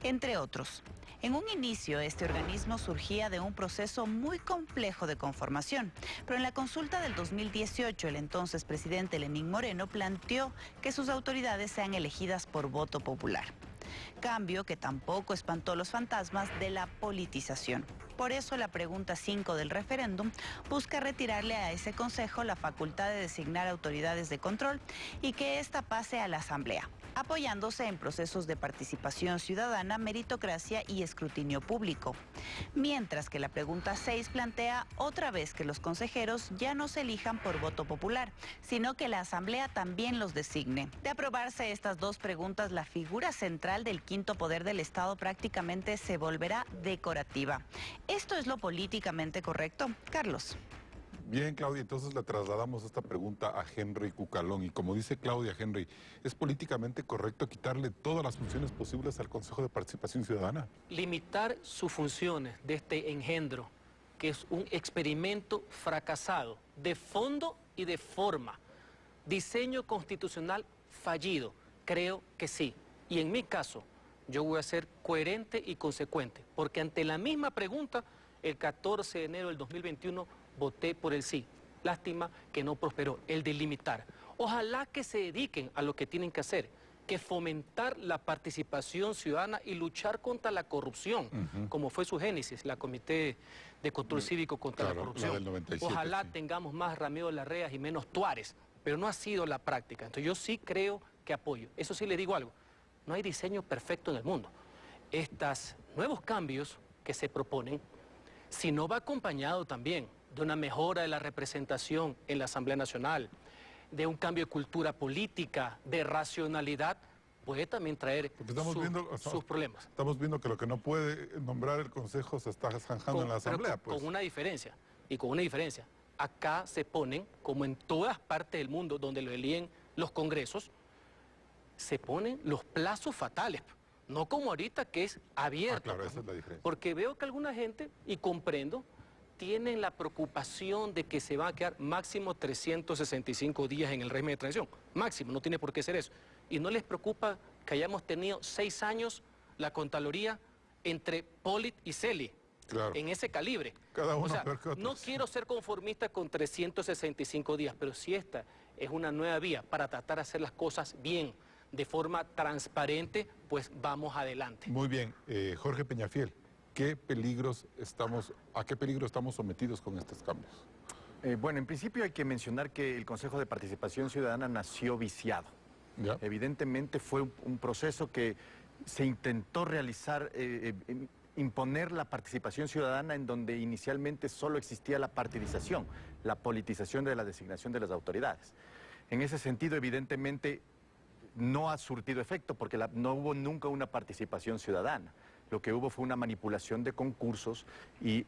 entre otros. En un inicio, este organismo surgía de un proceso muy complejo de conformación, pero en la consulta del 2018, el entonces presidente Lenín Moreno planteó que sus autoridades sean elegidas por voto popular. Cambio que tampoco espantó los fantasmas de la politización. Por eso la pregunta 5 del referéndum busca retirarle a ese consejo la facultad de designar autoridades de control y que ésta pase a la Asamblea, apoyándose en procesos de participación ciudadana, meritocracia y escrutinio público. Mientras que la pregunta 6 plantea otra vez que los consejeros ya no se elijan por voto popular, sino que la Asamblea también los designe. De aprobarse estas dos preguntas, la figura central del quinto poder del Estado prácticamente se volverá decorativa. ¿Esto es lo políticamente correcto? Carlos. Bien, Claudia, entonces le trasladamos esta pregunta a Henry Cucalón. Y como dice Claudia, Henry, ¿es políticamente correcto quitarle todas las funciones posibles al Consejo de Participación Ciudadana? Limitar sus funciones de este engendro, que es un experimento fracasado de fondo y de forma. Diseño constitucional fallido, creo que sí. Y en mi caso, yo voy a ser coherente y consecuente, porque ante la misma pregunta, el 14 de enero del 2021, voté por el sí. Lástima que no prosperó, el de limitar. Ojalá que se dediquen a lo que tienen que hacer, que fomentar la participación ciudadana y luchar contra la corrupción, como fue su génesis, la Comité de Control Cívico contra la Corrupción. Del 97, Ojalá sí. tengamos más Ramiro Larreas y menos Tuárez, pero no ha sido la práctica. Entonces yo sí creo que apoyo. Eso sí le digo algo, no hay diseño perfecto en el mundo. Estos nuevos cambios que se proponen, si no va acompañado también de una mejora de la representación en la Asamblea Nacional, de un cambio de cultura política, de racionalidad, puede también traer sus problemas. Estamos viendo que lo que no puede nombrar el Consejo se está zanjando en la Asamblea. Con una diferencia, acá se ponen, como en todas partes del mundo donde lo eligen los congresos, se ponen los plazos fatales. No como ahorita que es abierto. Claro, esa es la diferencia. Porque veo que alguna gente, y comprendo, tienen la preocupación de que se van a quedar máximo 365 días en el régimen de transición. Máximo, no tiene por qué ser eso. Y no les preocupa que hayamos tenido 6 años la Contraloría entre Polit y Celi. Claro. En ese calibre. Cada uno o sea, peor que otros. no quiero ser conformista con 365 días, pero si esta es una nueva vía para tratar de hacer las cosas bien, de forma transparente, pues vamos adelante. Muy bien, Jorge Peñafiel, ¿a qué peligro estamos sometidos con estos cambios? Bueno, en principio hay que mencionar que el Consejo de Participación Ciudadana nació viciado. ¿Ya? Evidentemente fue un proceso que se intentó realizar, imponer la participación ciudadana en donde inicialmente solo existía la partidización, la politización de la designación de las autoridades. En ese sentido, evidentemente, no ha surtido efecto porque no hubo nunca una participación ciudadana. Lo que hubo fue una manipulación de concursos y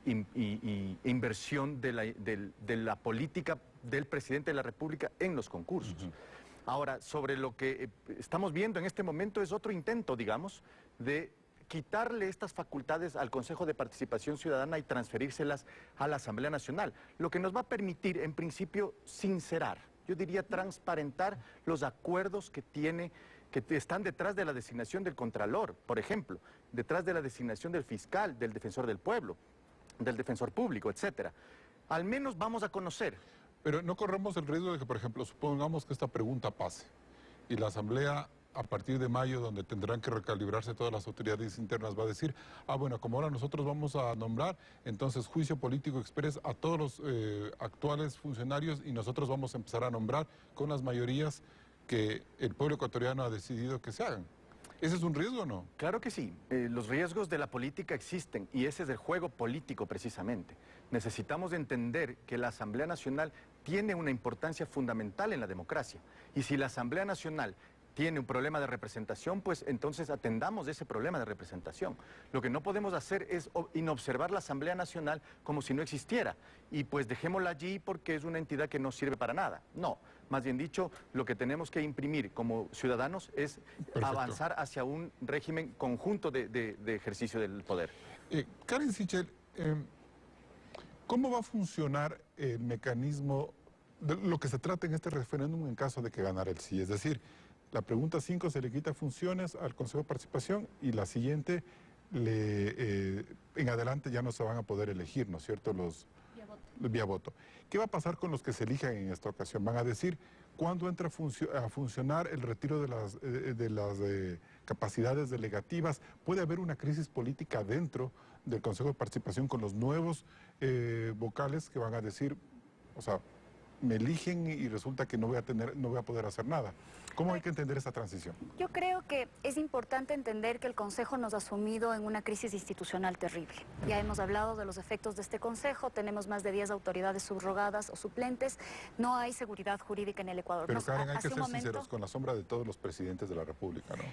inversión de la política del presidente de la República en los concursos. Ahora, sobre lo que estamos viendo en este momento es otro intento, digamos, de quitarle estas facultades al Consejo de Participación Ciudadana y transferírselas a la Asamblea Nacional, lo que nos va a permitir, en principio, sincerar, yo diría transparentar los acuerdos que están detrás de la designación del Contralor, por ejemplo, detrás de la designación del fiscal, del defensor del pueblo, del defensor público, etcétera. Al menos vamos a conocer. Pero no corremos el riesgo de que, por ejemplo, supongamos que esta pregunta pase y la Asamblea, a partir de mayo, donde tendrán que recalibrarse todas las autoridades internas, va a decir, bueno, como ahora nosotros vamos a nombrar, entonces juicio político express a todos los actuales funcionarios y nosotros vamos a empezar a nombrar con las mayorías que el pueblo ecuatoriano ha decidido que se hagan. ¿Ese es un riesgo o no? Claro que sí. Los riesgos de la política existen y ese es el juego político precisamente. Necesitamos entender que la Asamblea Nacional tiene una importancia fundamental en la democracia y si la Asamblea Nacional tiene un problema de representación, pues entonces atendamos ese problema de representación. Lo que no podemos hacer es inobservar la Asamblea Nacional como si no existiera y pues dejémosla allí porque es una entidad que no sirve para nada. No, más bien dicho, lo que tenemos que imprimir como ciudadanos es avanzar hacia un régimen conjunto de ejercicio del poder. Karen Sichel, ¿cómo va a funcionar el mecanismo de lo que se trata en este referéndum en caso de que ganara el sí? Es decir, la pregunta 5 se le quita funciones al Consejo de Participación y la siguiente, en adelante ya no se van a poder elegir, ¿no es cierto?, los vía voto. ¿Qué va a pasar con los que se elijan en esta ocasión? Van a decir, ¿cuándo entra a funcionar el retiro de las capacidades delegativas? ¿Puede haber una crisis política dentro del Consejo de Participación con los nuevos vocales que van a decir, o sea, me eligen y resulta que no voy a poder hacer nada? ¿Cómo hay que entender esa transición? Yo creo que es importante entender que el Consejo nos ha sumido en una crisis institucional terrible. Ya hemos hablado de los efectos de este Consejo, tenemos más de 10 autoridades subrogadas o suplentes, no hay seguridad jurídica en el Ecuador. Pero Karen, hay que ser sinceros, con la sombra de todos los presidentes de la República, ¿no?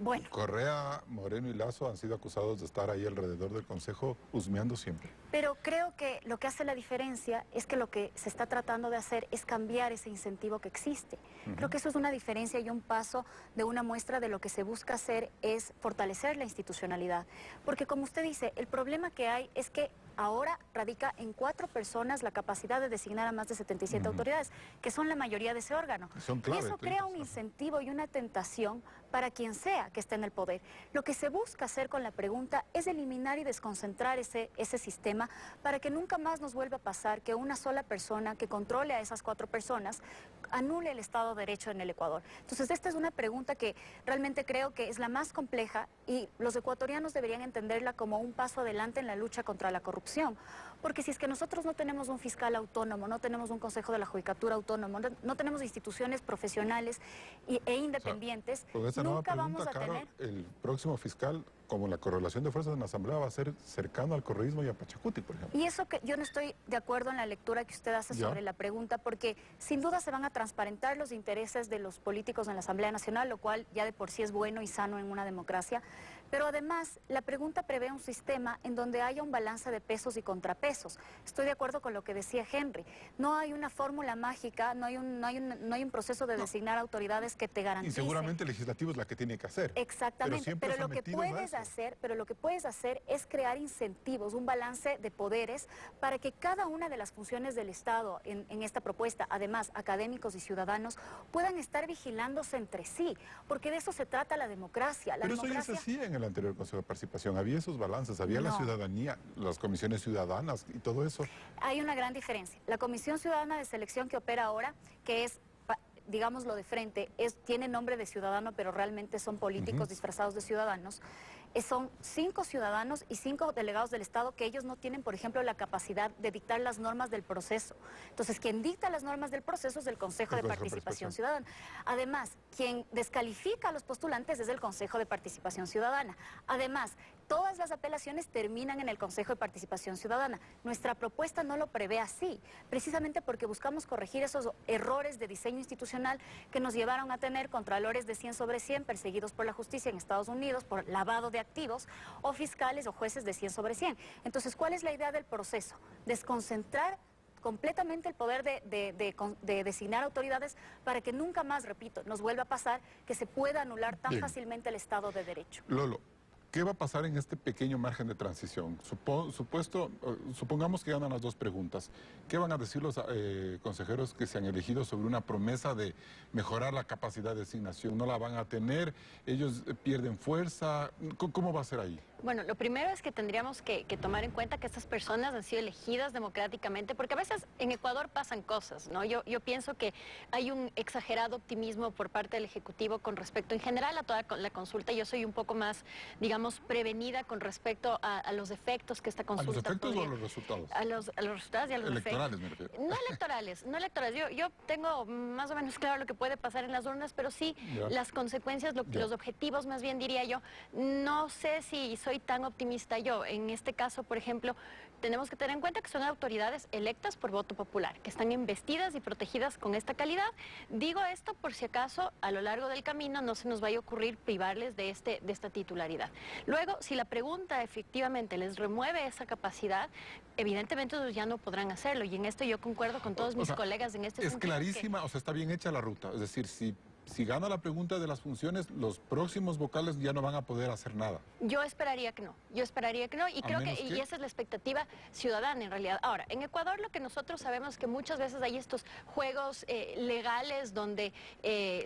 Bueno. Correa, Moreno y Lasso han sido acusados de estar ahí alrededor del Consejo husmeando siempre. Pero creo que lo que hace la diferencia es que lo que se está tratando de hacer es cambiar ese incentivo que existe. Creo que eso es una diferencia y un paso de una muestra de lo que se busca hacer es fortalecer la institucionalidad. Porque como usted dice, el problema que hay es que ahora radica en 4 personas la capacidad de designar a más de 77 autoridades, que son la mayoría de ese órgano. Y eso crea un incentivo y una tentación para quien sea que esté en el poder. Lo que se busca hacer con la pregunta es eliminar y desconcentrar ese sistema para que nunca más nos vuelva a pasar que una sola persona que controle a esas 4 personas anule el Estado de Derecho en el Ecuador. Entonces, esta es una pregunta que realmente creo que es la más compleja y los ecuatorianos deberían entenderla como un paso adelante en la lucha contra la corrupción. Porque si es que nosotros no tenemos un fiscal autónomo, no tenemos un Consejo de la Judicatura autónomo, no tenemos instituciones profesionales e independientes, nunca vamos a tener... El próximo fiscal, como la correlación de fuerzas en la Asamblea, va a ser cercano al correísmo y a Pachacuti, por ejemplo. Y eso que yo no estoy de acuerdo en la lectura que usted hace sobre la pregunta, porque sin duda se van a transparentar los intereses de los políticos en la Asamblea Nacional, lo cual ya de por sí es bueno y sano en una democracia. Pero además, la pregunta prevé un sistema en donde haya un balance de pesos y contrapesos. Estoy de acuerdo con lo que decía Henry. No hay una fórmula mágica, no hay un proceso de designar autoridades que te garantice. Y seguramente el legislativo es la que tiene que hacer. Exactamente, pero lo que puedes hacer es crear incentivos, un balance de poderes para que cada una de las funciones del Estado en esta propuesta, además académicos y ciudadanos, puedan estar vigilándose entre sí, porque de eso se trata la democracia. Pero eso ya se hacía en el anterior Consejo de Participación, había esos balances, había la ciudadanía, las comisiones ciudadanas y todo eso. Hay una gran diferencia. La Comisión Ciudadana de Selección que opera ahora, que es, digámoslo de frente, tiene nombre de ciudadano, pero realmente son políticos disfrazados de ciudadanos. Son 5 ciudadanos y 5 delegados del Estado que ellos no tienen, por ejemplo, la capacidad de dictar las normas del proceso. Entonces, quien dicta las normas del proceso es el Consejo de Participación Ciudadana. Además, quien descalifica a los postulantes es el Consejo de Participación Ciudadana. Además, todas las apelaciones terminan en el Consejo de Participación Ciudadana. Nuestra propuesta no lo prevé así, precisamente porque buscamos corregir esos errores de diseño institucional que nos llevaron a tener contralores de 100 sobre 100 perseguidos por la justicia en Estados Unidos por lavado de activos, o fiscales o jueces de 100 sobre 100. Entonces, ¿cuál es la idea del proceso? Desconcentrar completamente el poder de designar autoridades para que nunca más, repito, nos vuelva a pasar que se pueda anular tan fácilmente el Estado de Derecho. Lolo, ¿qué va a pasar en este pequeño margen de transición? Supongamos que ganan las 2 preguntas. ¿Qué van a decir los consejeros que se han elegido sobre una promesa de mejorar la capacidad de designación? ¿No la van a tener? ¿Ellos pierden fuerza? ¿Cómo va a ser ahí? Bueno, lo primero es que tendríamos que tomar en cuenta que estas personas han sido elegidas democráticamente, porque a veces en Ecuador pasan cosas, ¿no? Yo pienso que hay un exagerado optimismo por parte del Ejecutivo con respecto en general a toda la consulta. Yo soy un poco más, digamos, prevenida con respecto a los efectos que esta consulta... ¿A los efectos o a los resultados? A los resultados y a los electorales, efectos. Me refiero. No electorales. Yo tengo más o menos claro lo que puede pasar en las urnas, pero sí las consecuencias, los objetivos, más bien diría yo. No sé si soy tan optimista yo. En este caso, por ejemplo, tenemos que tener en cuenta que son autoridades electas por voto popular, que están investidas y protegidas con esta calidad. Digo esto por si acaso a lo largo del camino no se nos vaya a ocurrir privarles de esta titularidad. Luego, si la pregunta efectivamente les remueve esa capacidad, evidentemente ellos ya no podrán hacerlo, y en esto yo concuerdo con todos mis colegas en este sentido. Es clarísima, o sea, está bien hecha la ruta, es decir, si gana la pregunta de las funciones, los próximos vocales ya no van a poder hacer nada. Yo esperaría que no, y creo que esa es la expectativa ciudadana en realidad. Ahora, en Ecuador lo que nosotros sabemos es que muchas veces hay estos juegos legales donde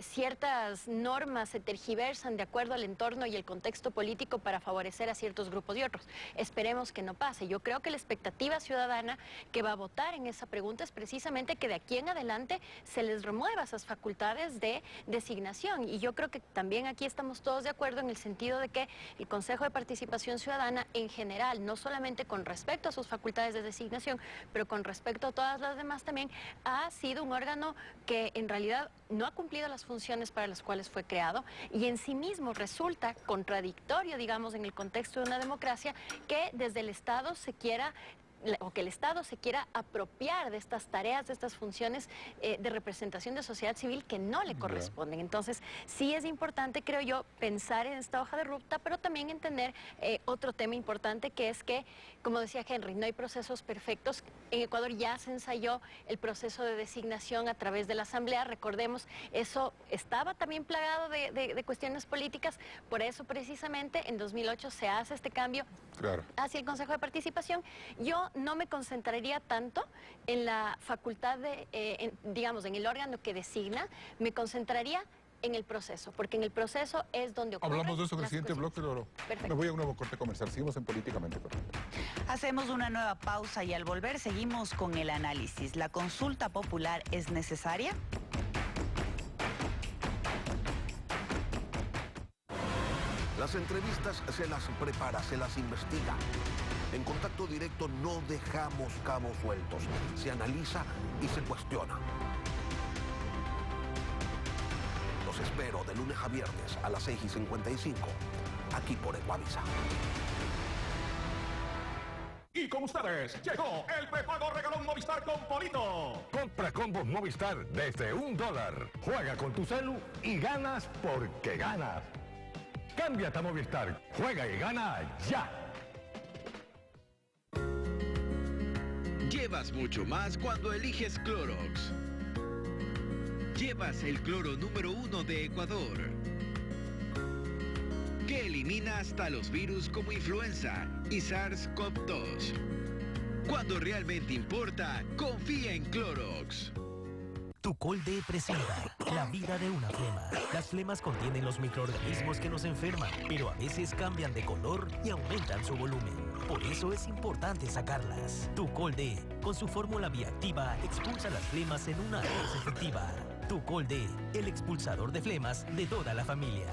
ciertas normas se tergiversan de acuerdo al entorno y el contexto político para favorecer a ciertos grupos y otros. Esperemos que no pase. Yo creo que la expectativa ciudadana que va a votar en esa pregunta es precisamente que de aquí en adelante se les remueva esas facultades de designación, y yo creo que también aquí estamos todos de acuerdo en el sentido de que el Consejo de Participación Ciudadana en general, no solamente con respecto a sus facultades de designación, pero con respecto a todas las demás también, ha sido un órgano que en realidad no ha cumplido las funciones para las cuales fue creado, y en sí mismo resulta contradictorio, digamos, en el contexto de una democracia, que desde el Estado se quiera o que el Estado se quiera apropiar de estas tareas, de estas funciones de representación de sociedad civil que no le corresponden. Entonces, sí es importante, creo yo, pensar en esta hoja de ruta, pero también entender otro tema importante, que es que, como decía Henry, no hay procesos perfectos. En Ecuador ya se ensayó el proceso de designación a través de la Asamblea. Recordemos, eso estaba también plagado de cuestiones políticas. Por eso, precisamente, en 2008 se hace este cambio hacia el Consejo de Participación. Yo no me concentraría tanto en la facultad digamos, en el órgano que designa, me concentraría en el proceso, porque en el proceso es donde ocurre. Hablamos de eso en el siguiente bloque, Loro. Perfecto. Me voy a un nuevo corte comercial. Seguimos en Políticamente Correcto. Hacemos una nueva pausa y al volver seguimos con el análisis. ¿La consulta popular es necesaria? Las entrevistas se las prepara, se las investiga. En Contacto Directo no dejamos cabos sueltos. Se analiza y se cuestiona. Los espero de lunes a viernes a las 6:55, aquí por Ecuavisa. Y con ustedes llegó el prepago regalón Movistar con Polito. Compra combos Movistar desde $1. Juega con tu celu y ganas porque ganas. Cámbiate a Movistar. Juega y gana ya. Llevas mucho más cuando eliges Clorox. Llevas el cloro número 1 de Ecuador, que elimina hasta los virus como influenza y SARS-CoV-2. Cuando realmente importa, confía en Clorox. Tucolde presenta la vida de una flema. Las flemas contienen los microorganismos que nos enferman, pero a veces cambian de color y aumentan su volumen. Por eso es importante sacarlas. Tucolde, con su fórmula bioactiva, expulsa las flemas en una vez efectiva. Tucolde, el expulsador de flemas de toda la familia.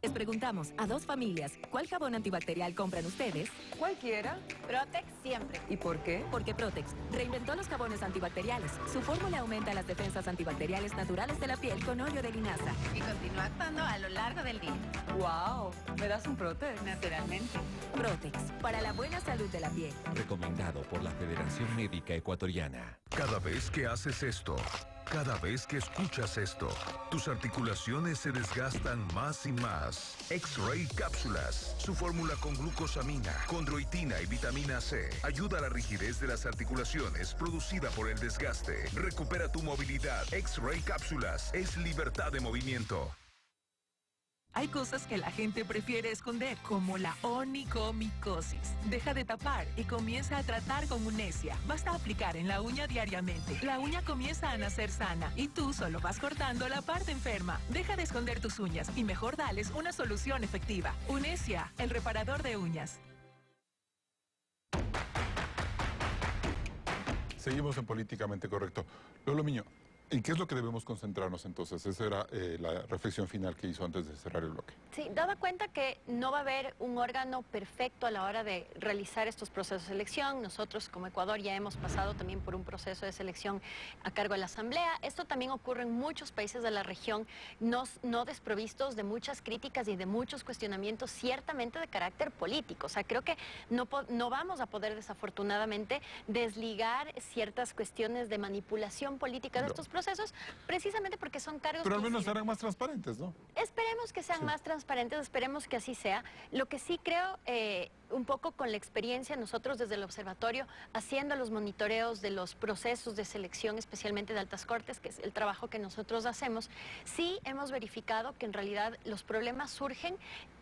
Les preguntamos a 2 familias, ¿cuál jabón antibacterial compran ustedes? Cualquiera. Protex siempre. ¿Y por qué? Porque Protex reinventó los jabones antibacteriales. Su fórmula aumenta las defensas antibacteriales naturales de la piel con óleo de linaza. Y continúa actuando a lo largo del día. ¡Wow! ¿Me das un Protex? Naturalmente. Protex, para la buena salud de la piel. Recomendado por la Federación Médica Ecuatoriana. Cada vez que haces esto, cada vez que escuchas esto, tus articulaciones se desgastan más y más. X-Ray Cápsulas. Su fórmula con glucosamina, condroitina y vitamina C ayuda a la rigidez de las articulaciones producida por el desgaste. Recupera tu movilidad. X-Ray Cápsulas es libertad de movimiento. Hay cosas que la gente prefiere esconder, como la onicomicosis. Deja de tapar y comienza a tratar con Unesia. Basta aplicar en la uña diariamente. La uña comienza a nacer sana y tú solo vas cortando la parte enferma. Deja de esconder tus uñas y mejor dales una solución efectiva. Unesia, el reparador de uñas. Seguimos en Políticamente Correcto. Lolo Miño, ¿en qué es lo que debemos concentrarnos entonces? Esa era la reflexión final que hizo antes de cerrar el bloque. Sí, dada cuenta que no va a haber un órgano perfecto a la hora de realizar estos procesos de selección. Nosotros como Ecuador ya hemos pasado también por un proceso de selección a cargo de la Asamblea. Esto también ocurre en muchos países de la región, no desprovistos de muchas críticas y de muchos cuestionamientos, ciertamente de carácter político. O sea, creo que no vamos a poder desafortunadamente desligar ciertas cuestiones de manipulación política de estos procesos, precisamente porque son cargos... Pero al menos serán más transparentes, ¿no? Esperemos que sean más transparentes, esperemos que así sea. Lo que sí creo, un poco con la experiencia, nosotros desde el observatorio, haciendo los monitoreos de los procesos de selección, especialmente de altas cortes, que es el trabajo que nosotros hacemos, sí hemos verificado que en realidad los problemas surgen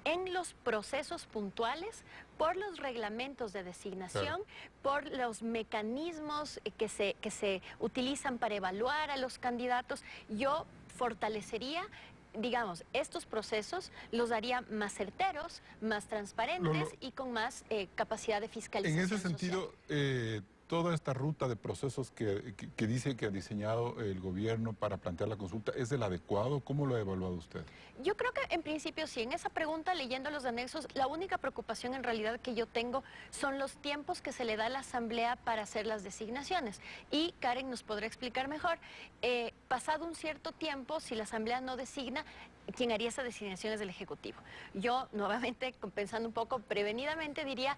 en los procesos puntuales, por los reglamentos de designación, por los mecanismos que se utilizan para evaluar a los candidatos. Yo fortalecería, digamos, estos procesos, los haría más certeros, más transparentes y con más capacidad de fiscalización. En ese sentido, toda esta ruta de procesos que dice que ha diseñado el gobierno para plantear la consulta, ¿es el adecuado? ¿Cómo lo ha evaluado usted? Yo creo que en principio sí. En esa pregunta, leyendo los anexos, la única preocupación en realidad que yo tengo son los tiempos que se le da a la Asamblea para hacer las designaciones. Y Karen nos podrá explicar mejor. Pasado un cierto tiempo, si la Asamblea no designa, quien haría esa designación es el Ejecutivo. Yo, nuevamente, pensando un poco prevenidamente, diría...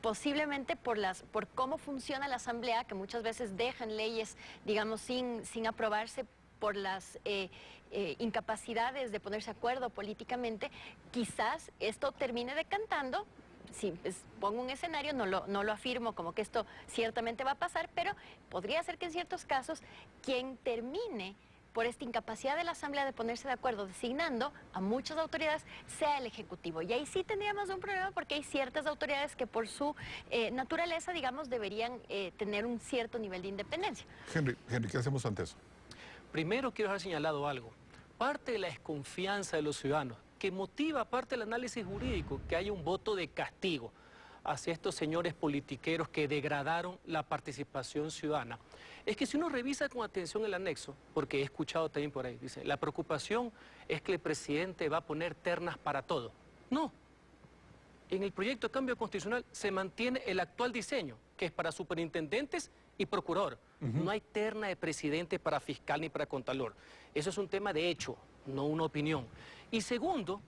posiblemente por cómo funciona la Asamblea, que muchas veces dejan leyes, digamos, sin aprobarse por las incapacidades de ponerse de acuerdo políticamente, quizás esto termine decantando. Sí, pongo un escenario, no lo afirmo como que esto ciertamente va a pasar, pero podría ser que en ciertos casos quien termine por esta incapacidad de la Asamblea de ponerse de acuerdo designando a muchas autoridades sea el Ejecutivo. Y ahí sí tendríamos un problema porque hay ciertas autoridades que por su naturaleza, digamos, deberían tener un cierto nivel de independencia. Henry, ¿qué hacemos ante eso? Primero quiero haber señalado algo. Parte de la desconfianza de los ciudadanos, que motiva parte del análisis jurídico, que haya un voto de castigo hacia estos señores politiqueros que degradaron la participación ciudadana, es que si uno revisa con atención el anexo, porque he escuchado también por ahí, dice, la preocupación es que el presidente va a poner ternas para todo. No. En el proyecto de cambio constitucional se mantiene el actual diseño, que es para superintendentes y procurador. No hay terna de presidente para fiscal ni para contralor. Eso es un tema de hecho, no una opinión. Y segundo,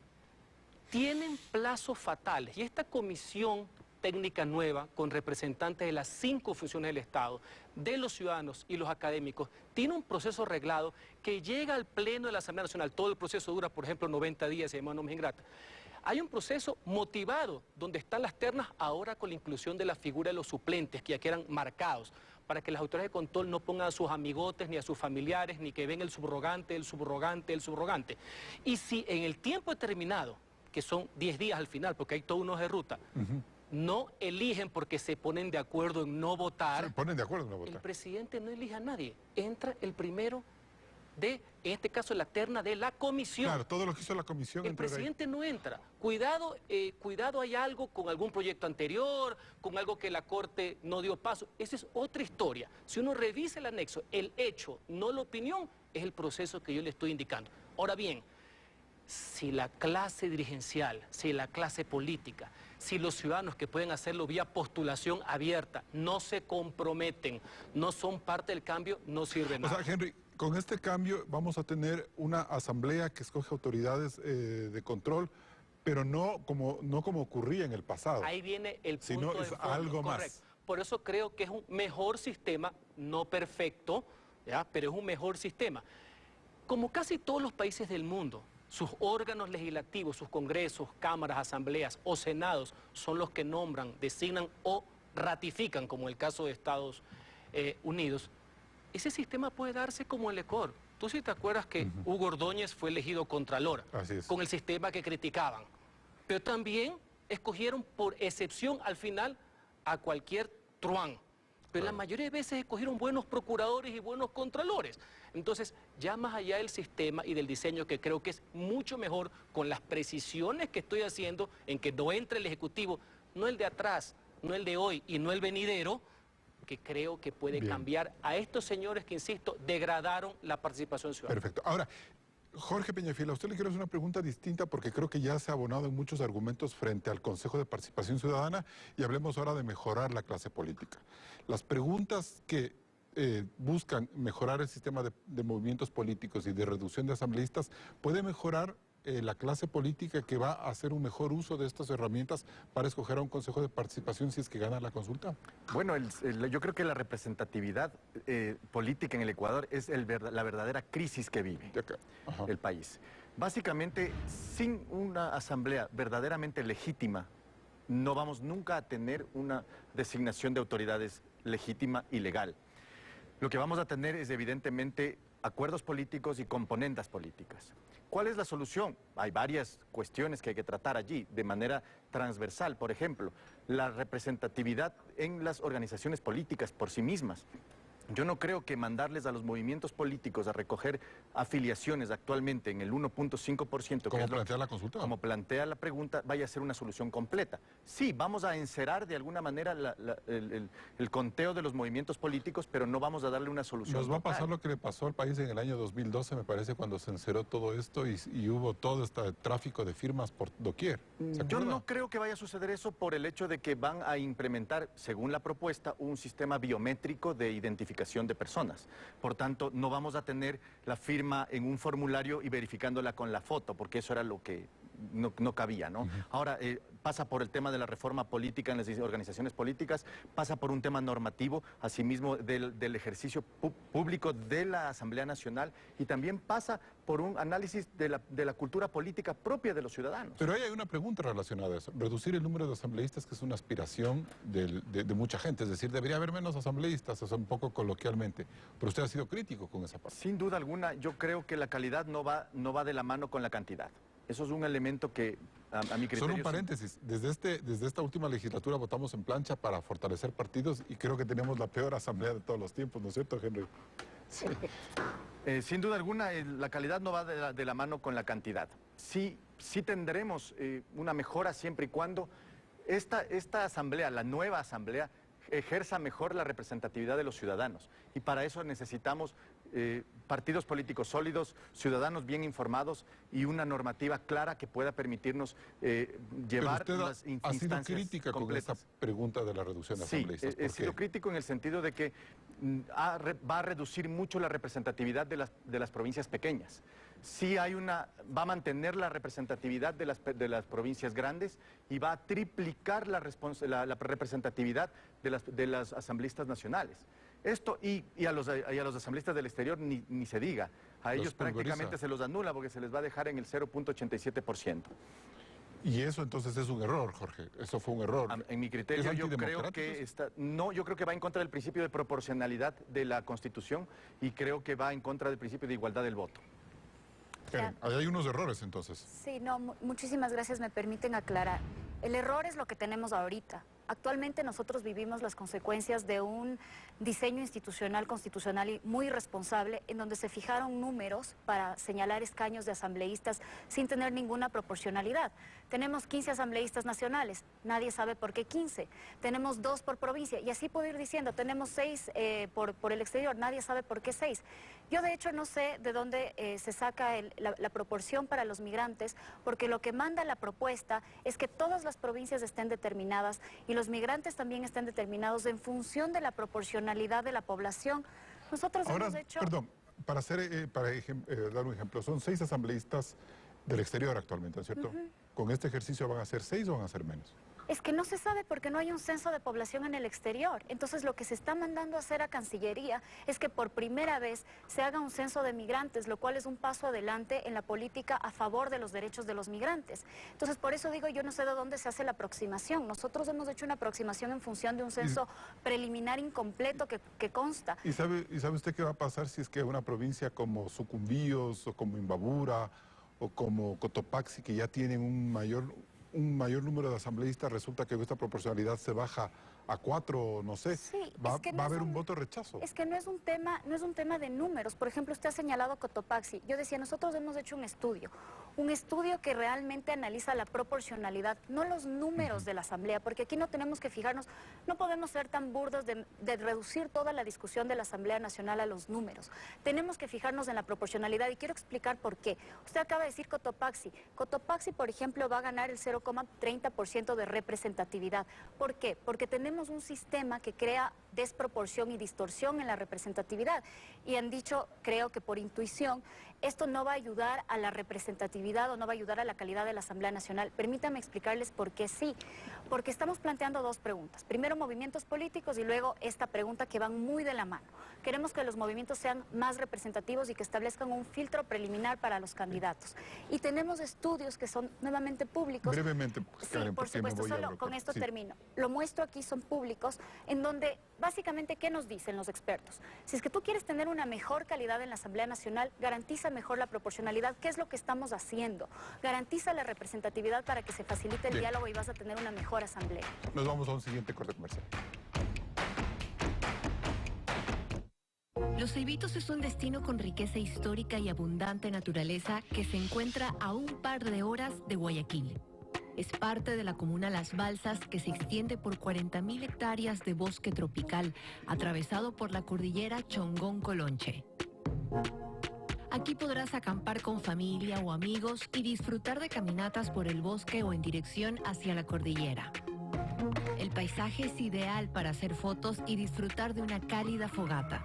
tienen plazos fatales. Y esta comisión técnica nueva, con representantes de las 5 funciones del Estado, de los ciudadanos y los académicos, tiene un proceso reglado que llega al Pleno de la Asamblea Nacional. Todo el proceso dura, por ejemplo, 90 días, se llama norma ingrata. Hay un proceso motivado, donde están las ternas, ahora con la inclusión de la figura de los suplentes, que ya quedan marcados, para que las autoridades de control no pongan a sus amigotes, ni a sus familiares, ni que ven el subrogante, el subrogante, el subrogante. Y si en el tiempo determinado, que son 10 días al final, porque hay todos unos de ruta, no eligen porque se ponen de acuerdo en no votar. Se ponen de acuerdo en no votar. El presidente no elige a nadie. Entra el primero de, en este caso, la terna de la comisión. Claro, todo lo que hizo la comisión. El presidente no entra. Cuidado, cuidado, hay algo con algún proyecto anterior, con algo que la Corte no dio paso. Esa es otra historia. Si uno revisa el anexo, el hecho, no la opinión, es el proceso que yo le estoy indicando. Ahora bien, si la clase dirigencial, si la clase política, si los ciudadanos que pueden hacerlo vía postulación abierta no se comprometen, no son parte del cambio, no sirve nada. O sea, Henry, con este cambio vamos a tener una asamblea que escoge autoridades de control, pero no como ocurría en el pasado. Ahí viene el punto sino de es fondo, algo correcto. más. Por eso creo que es un mejor sistema, no perfecto, ¿ya? Pero es un mejor sistema. Como casi todos los países del mundo, sus órganos legislativos, sus congresos, cámaras, asambleas o senados son los que nombran, designan o ratifican, como el caso de Estados Unidos. Ese sistema puede darse como el Ecuador. Tú sí te acuerdas que Hugo Ordóñez fue elegido contralor, con el sistema que criticaban. Pero también escogieron por excepción al final a cualquier truán. Pero la mayoría de veces escogieron buenos procuradores y buenos contralores. Entonces, ya más allá del sistema y del diseño, que creo que es mucho mejor con las precisiones que estoy haciendo en que no entre el Ejecutivo, no el de atrás, no el de hoy y no el venidero, que creo que puede cambiar a estos señores que, insisto, degradaron la participación ciudadana. Perfecto. Ahora, Jorge Peñafiel, a usted le quiero hacer una pregunta distinta porque creo que ya se ha abonado en muchos argumentos frente al Consejo de Participación Ciudadana y hablemos ahora de mejorar la clase política. Las preguntas que buscan mejorar el sistema de movimientos políticos y de reducción de asambleístas, ¿puede mejorar la clase política que va a hacer un mejor uso de estas herramientas para escoger a un consejo de participación si es que gana la consulta? Bueno, yo creo que la representatividad política en el Ecuador es la verdadera crisis que vive el país. Básicamente, sin una asamblea verdaderamente legítima, no vamos nunca a tener una designación de autoridades legítima y legal. Lo que vamos a tener es, evidentemente, acuerdos políticos y componendas políticas. ¿Cuál es la solución? Hay varias cuestiones que hay que tratar allí de manera transversal. Por ejemplo, la representatividad en las organizaciones políticas por sí mismas. Yo no creo que mandarles a los movimientos políticos a recoger afiliaciones actualmente en el 1.5%. ¿Cómo plantea la consulta? Como plantea la pregunta, vaya a ser una solución completa. Sí, vamos a encerar de alguna manera el conteo de los movimientos políticos, pero no vamos a darle una solución Nos va total. a pasar lo que le pasó al país en el año 2012, me parece, cuando se enceró todo esto y hubo todo este tráfico de firmas por doquier. Yo no creo que vaya a suceder eso por el hecho de que van a implementar, según la propuesta, un sistema biométrico de identificación de personas. Por tanto, no vamos a tener la firma en un formulario y verificándola con la foto, porque eso era lo que no cabía, ¿no? Ahora, pasa por el tema de la reforma política en las organizaciones políticas, pasa por un tema normativo, asimismo del ejercicio público de la Asamblea Nacional, y también pasa por un análisis de la cultura política propia de los ciudadanos. Pero ahí hay una pregunta relacionada a eso. Reducir el número de asambleístas, que es una aspiración de mucha gente, es decir, debería haber menos asambleístas, o sea, un poco coloquialmente. Pero usted ha sido crítico con esa parte. Sin duda alguna, yo creo que la calidad no va de la mano con la cantidad. Eso es un elemento que, a mi criterio... Solo un paréntesis. Desde esta última legislatura votamos en plancha para fortalecer partidos y creo que tenemos la peor asamblea de todos los tiempos, ¿no es cierto, Henry? Sí. Sin duda alguna, la calidad no va de la mano con la cantidad. Sí tendremos una mejora siempre y cuando esta asamblea, la nueva asamblea, ejerza mejor la representatividad de los ciudadanos. Y para eso necesitamos partidos políticos sólidos, ciudadanos bien informados y una normativa clara que pueda permitirnos llevar las instancias ha sido crítica completas. con esta pregunta de la reducción de asambleístas. Sí, he sido crítico en el sentido de que va a reducir mucho la representatividad de las provincias pequeñas. Sí va a mantener la representatividad de las provincias grandes y va a triplicar la representatividad de las asambleístas nacionales. Esto y a los asambleístas del exterior ni se diga. A ellos prácticamente se los anula porque se les va a dejar en el 0.87%. Y eso entonces es un error, Jorge. Eso fue un error. En mi criterio yo creo que yo creo que va en contra del principio de proporcionalidad de la Constitución y creo que va en contra del principio de igualdad del voto. Ahí hay unos errores entonces. Sí, no, muchísimas gracias, me permiten aclarar. El error es lo que tenemos ahorita. Actualmente nosotros vivimos las consecuencias de un diseño institucional, constitucional y muy irresponsable, en donde se fijaron números para señalar escaños de asambleístas sin tener ninguna proporcionalidad. Tenemos 15 asambleístas nacionales, nadie sabe por qué 15. Tenemos 2 por provincia, y así puedo ir diciendo, tenemos 6 por el exterior, nadie sabe por qué 6. Yo de hecho no sé de dónde se saca la proporción para los migrantes, porque lo que manda la propuesta es que todas las provincias estén determinadas y los migrantes también estén determinados en función de la proporcionalidad de la población. Nosotros hemos hecho... Perdón, para dar un ejemplo, son 6 asambleístas del exterior actualmente, ¿no es cierto? ¿Con este ejercicio van a ser 6 o van a ser menos? Es que no se sabe porque no hay un censo de población en el exterior. Entonces lo que se está mandando a hacer a Cancillería es que por primera vez se haga un censo de migrantes, lo cual es un paso adelante en la política a favor de los derechos de los migrantes. Entonces por eso digo, yo no sé de dónde se hace la aproximación. Nosotros hemos hecho una aproximación en función de un censo preliminar incompleto que consta. ¿Y sabe usted qué va a pasar si es que una provincia como Sucumbíos o como Imbabura o como Cotopaxi, que ya tienen un mayor número de asambleístas, resulta que esta proporcionalidad se baja a 4, no sé, sí, va a haber un voto rechazo? Es que no es un tema de números. Por ejemplo, usted ha señalado Cotopaxi. Yo decía, nosotros hemos hecho un estudio que realmente analiza la proporcionalidad, no los números de la asamblea, porque aquí no tenemos que fijarnos, no podemos ser tan burdos de reducir toda la discusión de la Asamblea Nacional a los números. Tenemos que fijarnos en la proporcionalidad y quiero explicar por qué. Usted acaba de decir Cotopaxi. Cotopaxi, por ejemplo, va a ganar el 0,30% de representatividad. ¿Por qué? Porque tenemos un sistema que crea desproporción y distorsión en la representatividad. Y han dicho, creo que por intuición, esto no va a ayudar a la representatividad o no va a ayudar a la calidad de la Asamblea Nacional. Permítanme explicarles por qué sí. Porque estamos planteando 2 preguntas. Primero, movimientos políticos y luego esta pregunta que van muy de la mano. Queremos que los movimientos sean más representativos y que establezcan un filtro preliminar para los candidatos. Y tenemos estudios que son nuevamente públicos. Brevemente, Karen, sí, por supuesto, solo con esto termino. Lo muestro aquí, son públicos, en donde básicamente, ¿qué nos dicen los expertos? Si es que tú quieres tener una mejor calidad en la Asamblea Nacional, garantiza mejor la proporcionalidad. ¿Qué es lo que estamos haciendo? Garantiza la representatividad para que se facilite el diálogo y vas a tener una mejor asamblea. Nos vamos a un siguiente corte comercial. Los Ceibitos es un destino con riqueza histórica y abundante naturaleza que se encuentra a un par de horas de Guayaquil. Es parte de la comuna Las Balsas, que se extiende por 40.000 hectáreas de bosque tropical, atravesado por la cordillera Chongón-Colonche. Aquí podrás acampar con familia o amigos y disfrutar de caminatas por el bosque o en dirección hacia la cordillera. El paisaje es ideal para hacer fotos y disfrutar de una cálida fogata.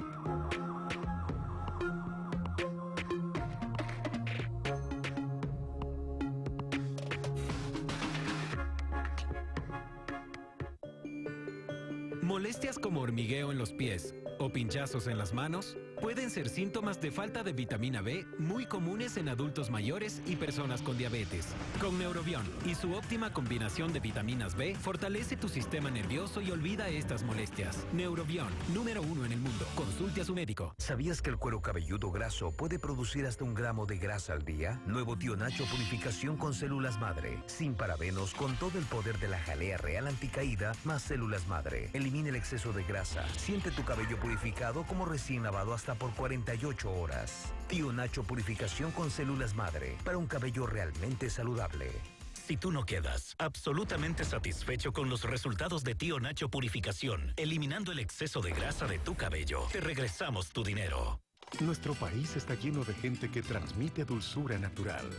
Molestias como hormigueo en los pies o pinchazos en las manos pueden ser síntomas de falta de vitamina B muy comunes en adultos mayores y personas con diabetes. Con Neurobion y su óptima combinación de vitaminas B, fortalece tu sistema nervioso y olvida estas molestias. Neurobion, número 1 en el mundo. Consulte a su médico. ¿Sabías que el cuero cabelludo graso puede producir hasta 1 gramo de grasa al día? Nuevo Tío Nacho Purificación con células madre. Sin parabenos, con todo el poder de la jalea real anticaída, más células madre. Elimina el exceso de grasa. Siente tu cabello purificado como recién lavado hasta por 48 horas. Tío Nacho Purificación con células madre, para un cabello realmente saludable. Si tú no quedas absolutamente satisfecho con los resultados de Tío Nacho Purificación, eliminando el exceso de grasa de tu cabello, te regresamos tu dinero. Nuestro país está lleno de gente que transmite dulzura natural,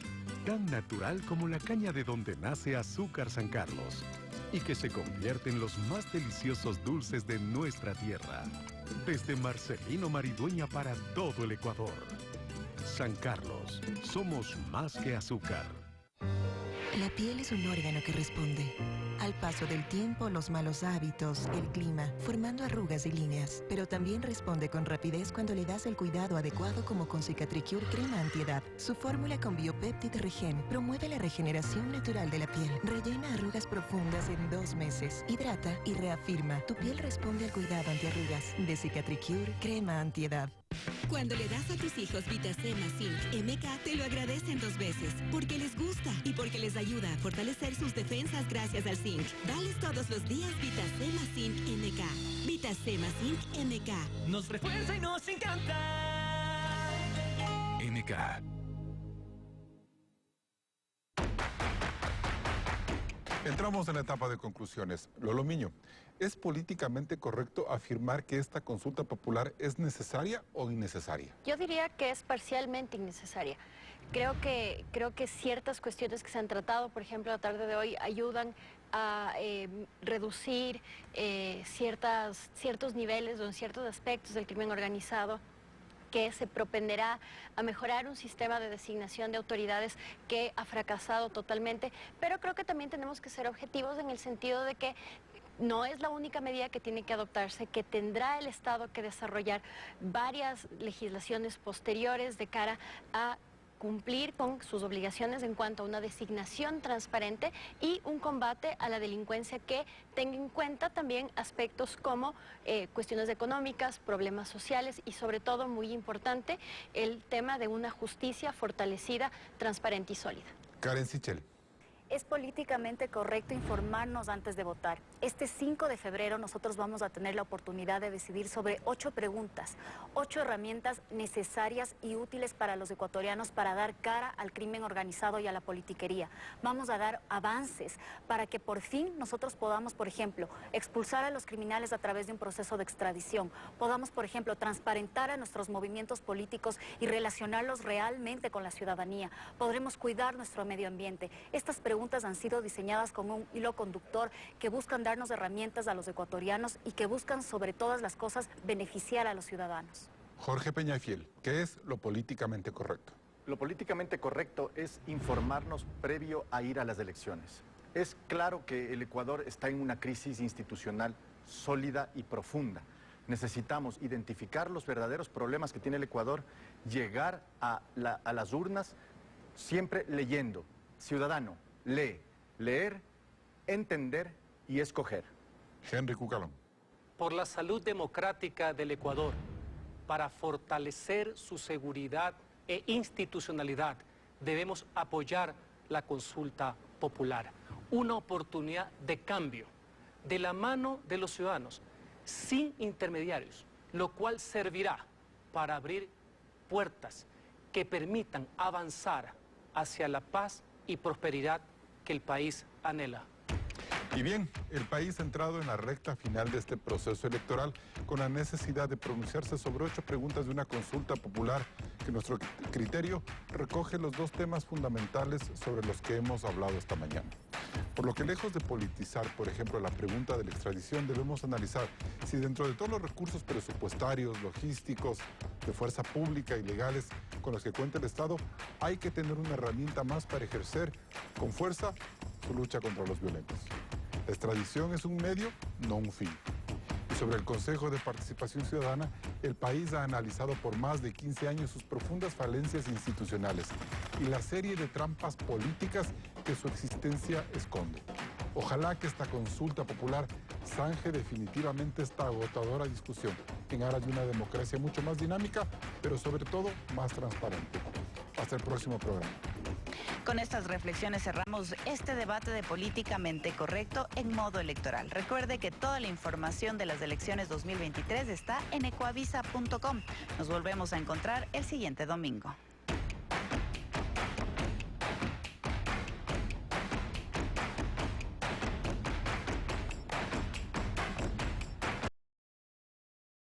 tan natural como la caña de donde nace Azúcar San Carlos, y que se convierte en los más deliciosos dulces de nuestra tierra. Desde Marcelino Maridueña para todo el Ecuador. San Carlos, somos más que azúcar. La piel es un órgano que responde al paso del tiempo, los malos hábitos, el clima, formando arrugas y líneas. Pero también responde con rapidez cuando le das el cuidado adecuado, como con Cicatricure Crema Antiedad. Su fórmula con Biopéptide Regen promueve la regeneración natural de la piel. Rellena arrugas profundas en 2 meses. Hidrata y reafirma. Tu piel responde al cuidado antiarrugas de Cicatricure Crema Antiedad. Cuando le das a tus hijos VitaC más Zinc, MK te lo agradecen 2 veces, porque les gusta y porque les ayuda a fortalecer sus defensas gracias al zinc. Dales todos los días VitaC más Zinc MK. VitaC más Zinc MK. Nos refuerza y nos encanta. MK. Entramos en la etapa de conclusiones. Lolo Miño, ¿es políticamente correcto afirmar que esta consulta popular es necesaria o innecesaria? Yo diría que es parcialmente innecesaria. Creo que ciertas cuestiones que se han tratado, por ejemplo, la tarde de hoy, ayudan a reducir ciertos niveles o en ciertos aspectos del crimen organizado, que se propenderá a mejorar un sistema de designación de autoridades que ha fracasado totalmente, pero creo que también tenemos que ser objetivos en el sentido de que no es la única medida que tiene que adoptarse, que tendrá el Estado que desarrollar varias legislaciones posteriores de cara a cumplir con sus obligaciones en cuanto a una designación transparente y un combate a la delincuencia que tenga en cuenta también aspectos como cuestiones económicas, problemas sociales y sobre todo, muy importante, el tema de una justicia fortalecida, transparente y sólida. Karen Sichel. Es políticamente correcto informarnos antes de votar. Este 5 de febrero nosotros vamos a tener la oportunidad de decidir sobre 8 preguntas, 8 herramientas necesarias y útiles para los ecuatorianos para dar cara al crimen organizado y a la politiquería. Vamos a dar avances para que por fin nosotros podamos, por ejemplo, expulsar a los criminales a través de un proceso de extradición. Podamos, por ejemplo, transparentar a nuestros movimientos políticos y relacionarlos realmente con la ciudadanía. Podremos cuidar nuestro medio ambiente. Estas preguntas han sido diseñadas con un hilo conductor que buscan darnos herramientas a los ecuatorianos y que buscan, sobre todas las cosas, beneficiar a los ciudadanos. Jorge Peñafiel, ¿qué es lo políticamente correcto? Lo políticamente correcto es informarnos previo a ir a las elecciones. Es claro que el Ecuador está en una crisis institucional sólida y profunda. Necesitamos identificar los verdaderos problemas que tiene el Ecuador, llegar a las urnas siempre leyendo. Ciudadano, lee, leer, entender y escoger. Henry Cucalón. Por la salud democrática del Ecuador, para fortalecer su seguridad e institucionalidad, debemos apoyar la consulta popular. Una oportunidad de cambio, de la mano de los ciudadanos, sin intermediarios, lo cual servirá para abrir puertas que permitan avanzar hacia la paz y prosperidad que el país anhela. Y bien, el país ha entrado en la recta final de este proceso electoral con la necesidad de pronunciarse sobre 8 preguntas de una consulta popular que nuestro criterio recoge los 2 temas fundamentales sobre los que hemos hablado esta mañana. Por lo que lejos de politizar, por ejemplo, la pregunta de la extradición, debemos analizar si dentro de todos los recursos presupuestarios, logísticos, de fuerza pública y legales con los que cuenta el Estado, hay que tener una herramienta más para ejercer con fuerza su lucha contra los violentos. La extradición es un medio, no un fin. Y Sobre el Consejo de Participación Ciudadana, el país ha analizado por más de 15 años sus profundas falencias institucionales y la serie de trampas políticas que su existencia esconde. Ojalá que esta consulta popular zanje definitivamente esta agotadora discusión en aras de una democracia mucho más dinámica, pero sobre todo más transparente. Hasta el próximo programa. Con estas reflexiones cerramos este debate de Políticamente Correcto en modo electoral. Recuerde que toda la información de las elecciones 2023 está en ecuavisa.com. Nos volvemos a encontrar el siguiente domingo.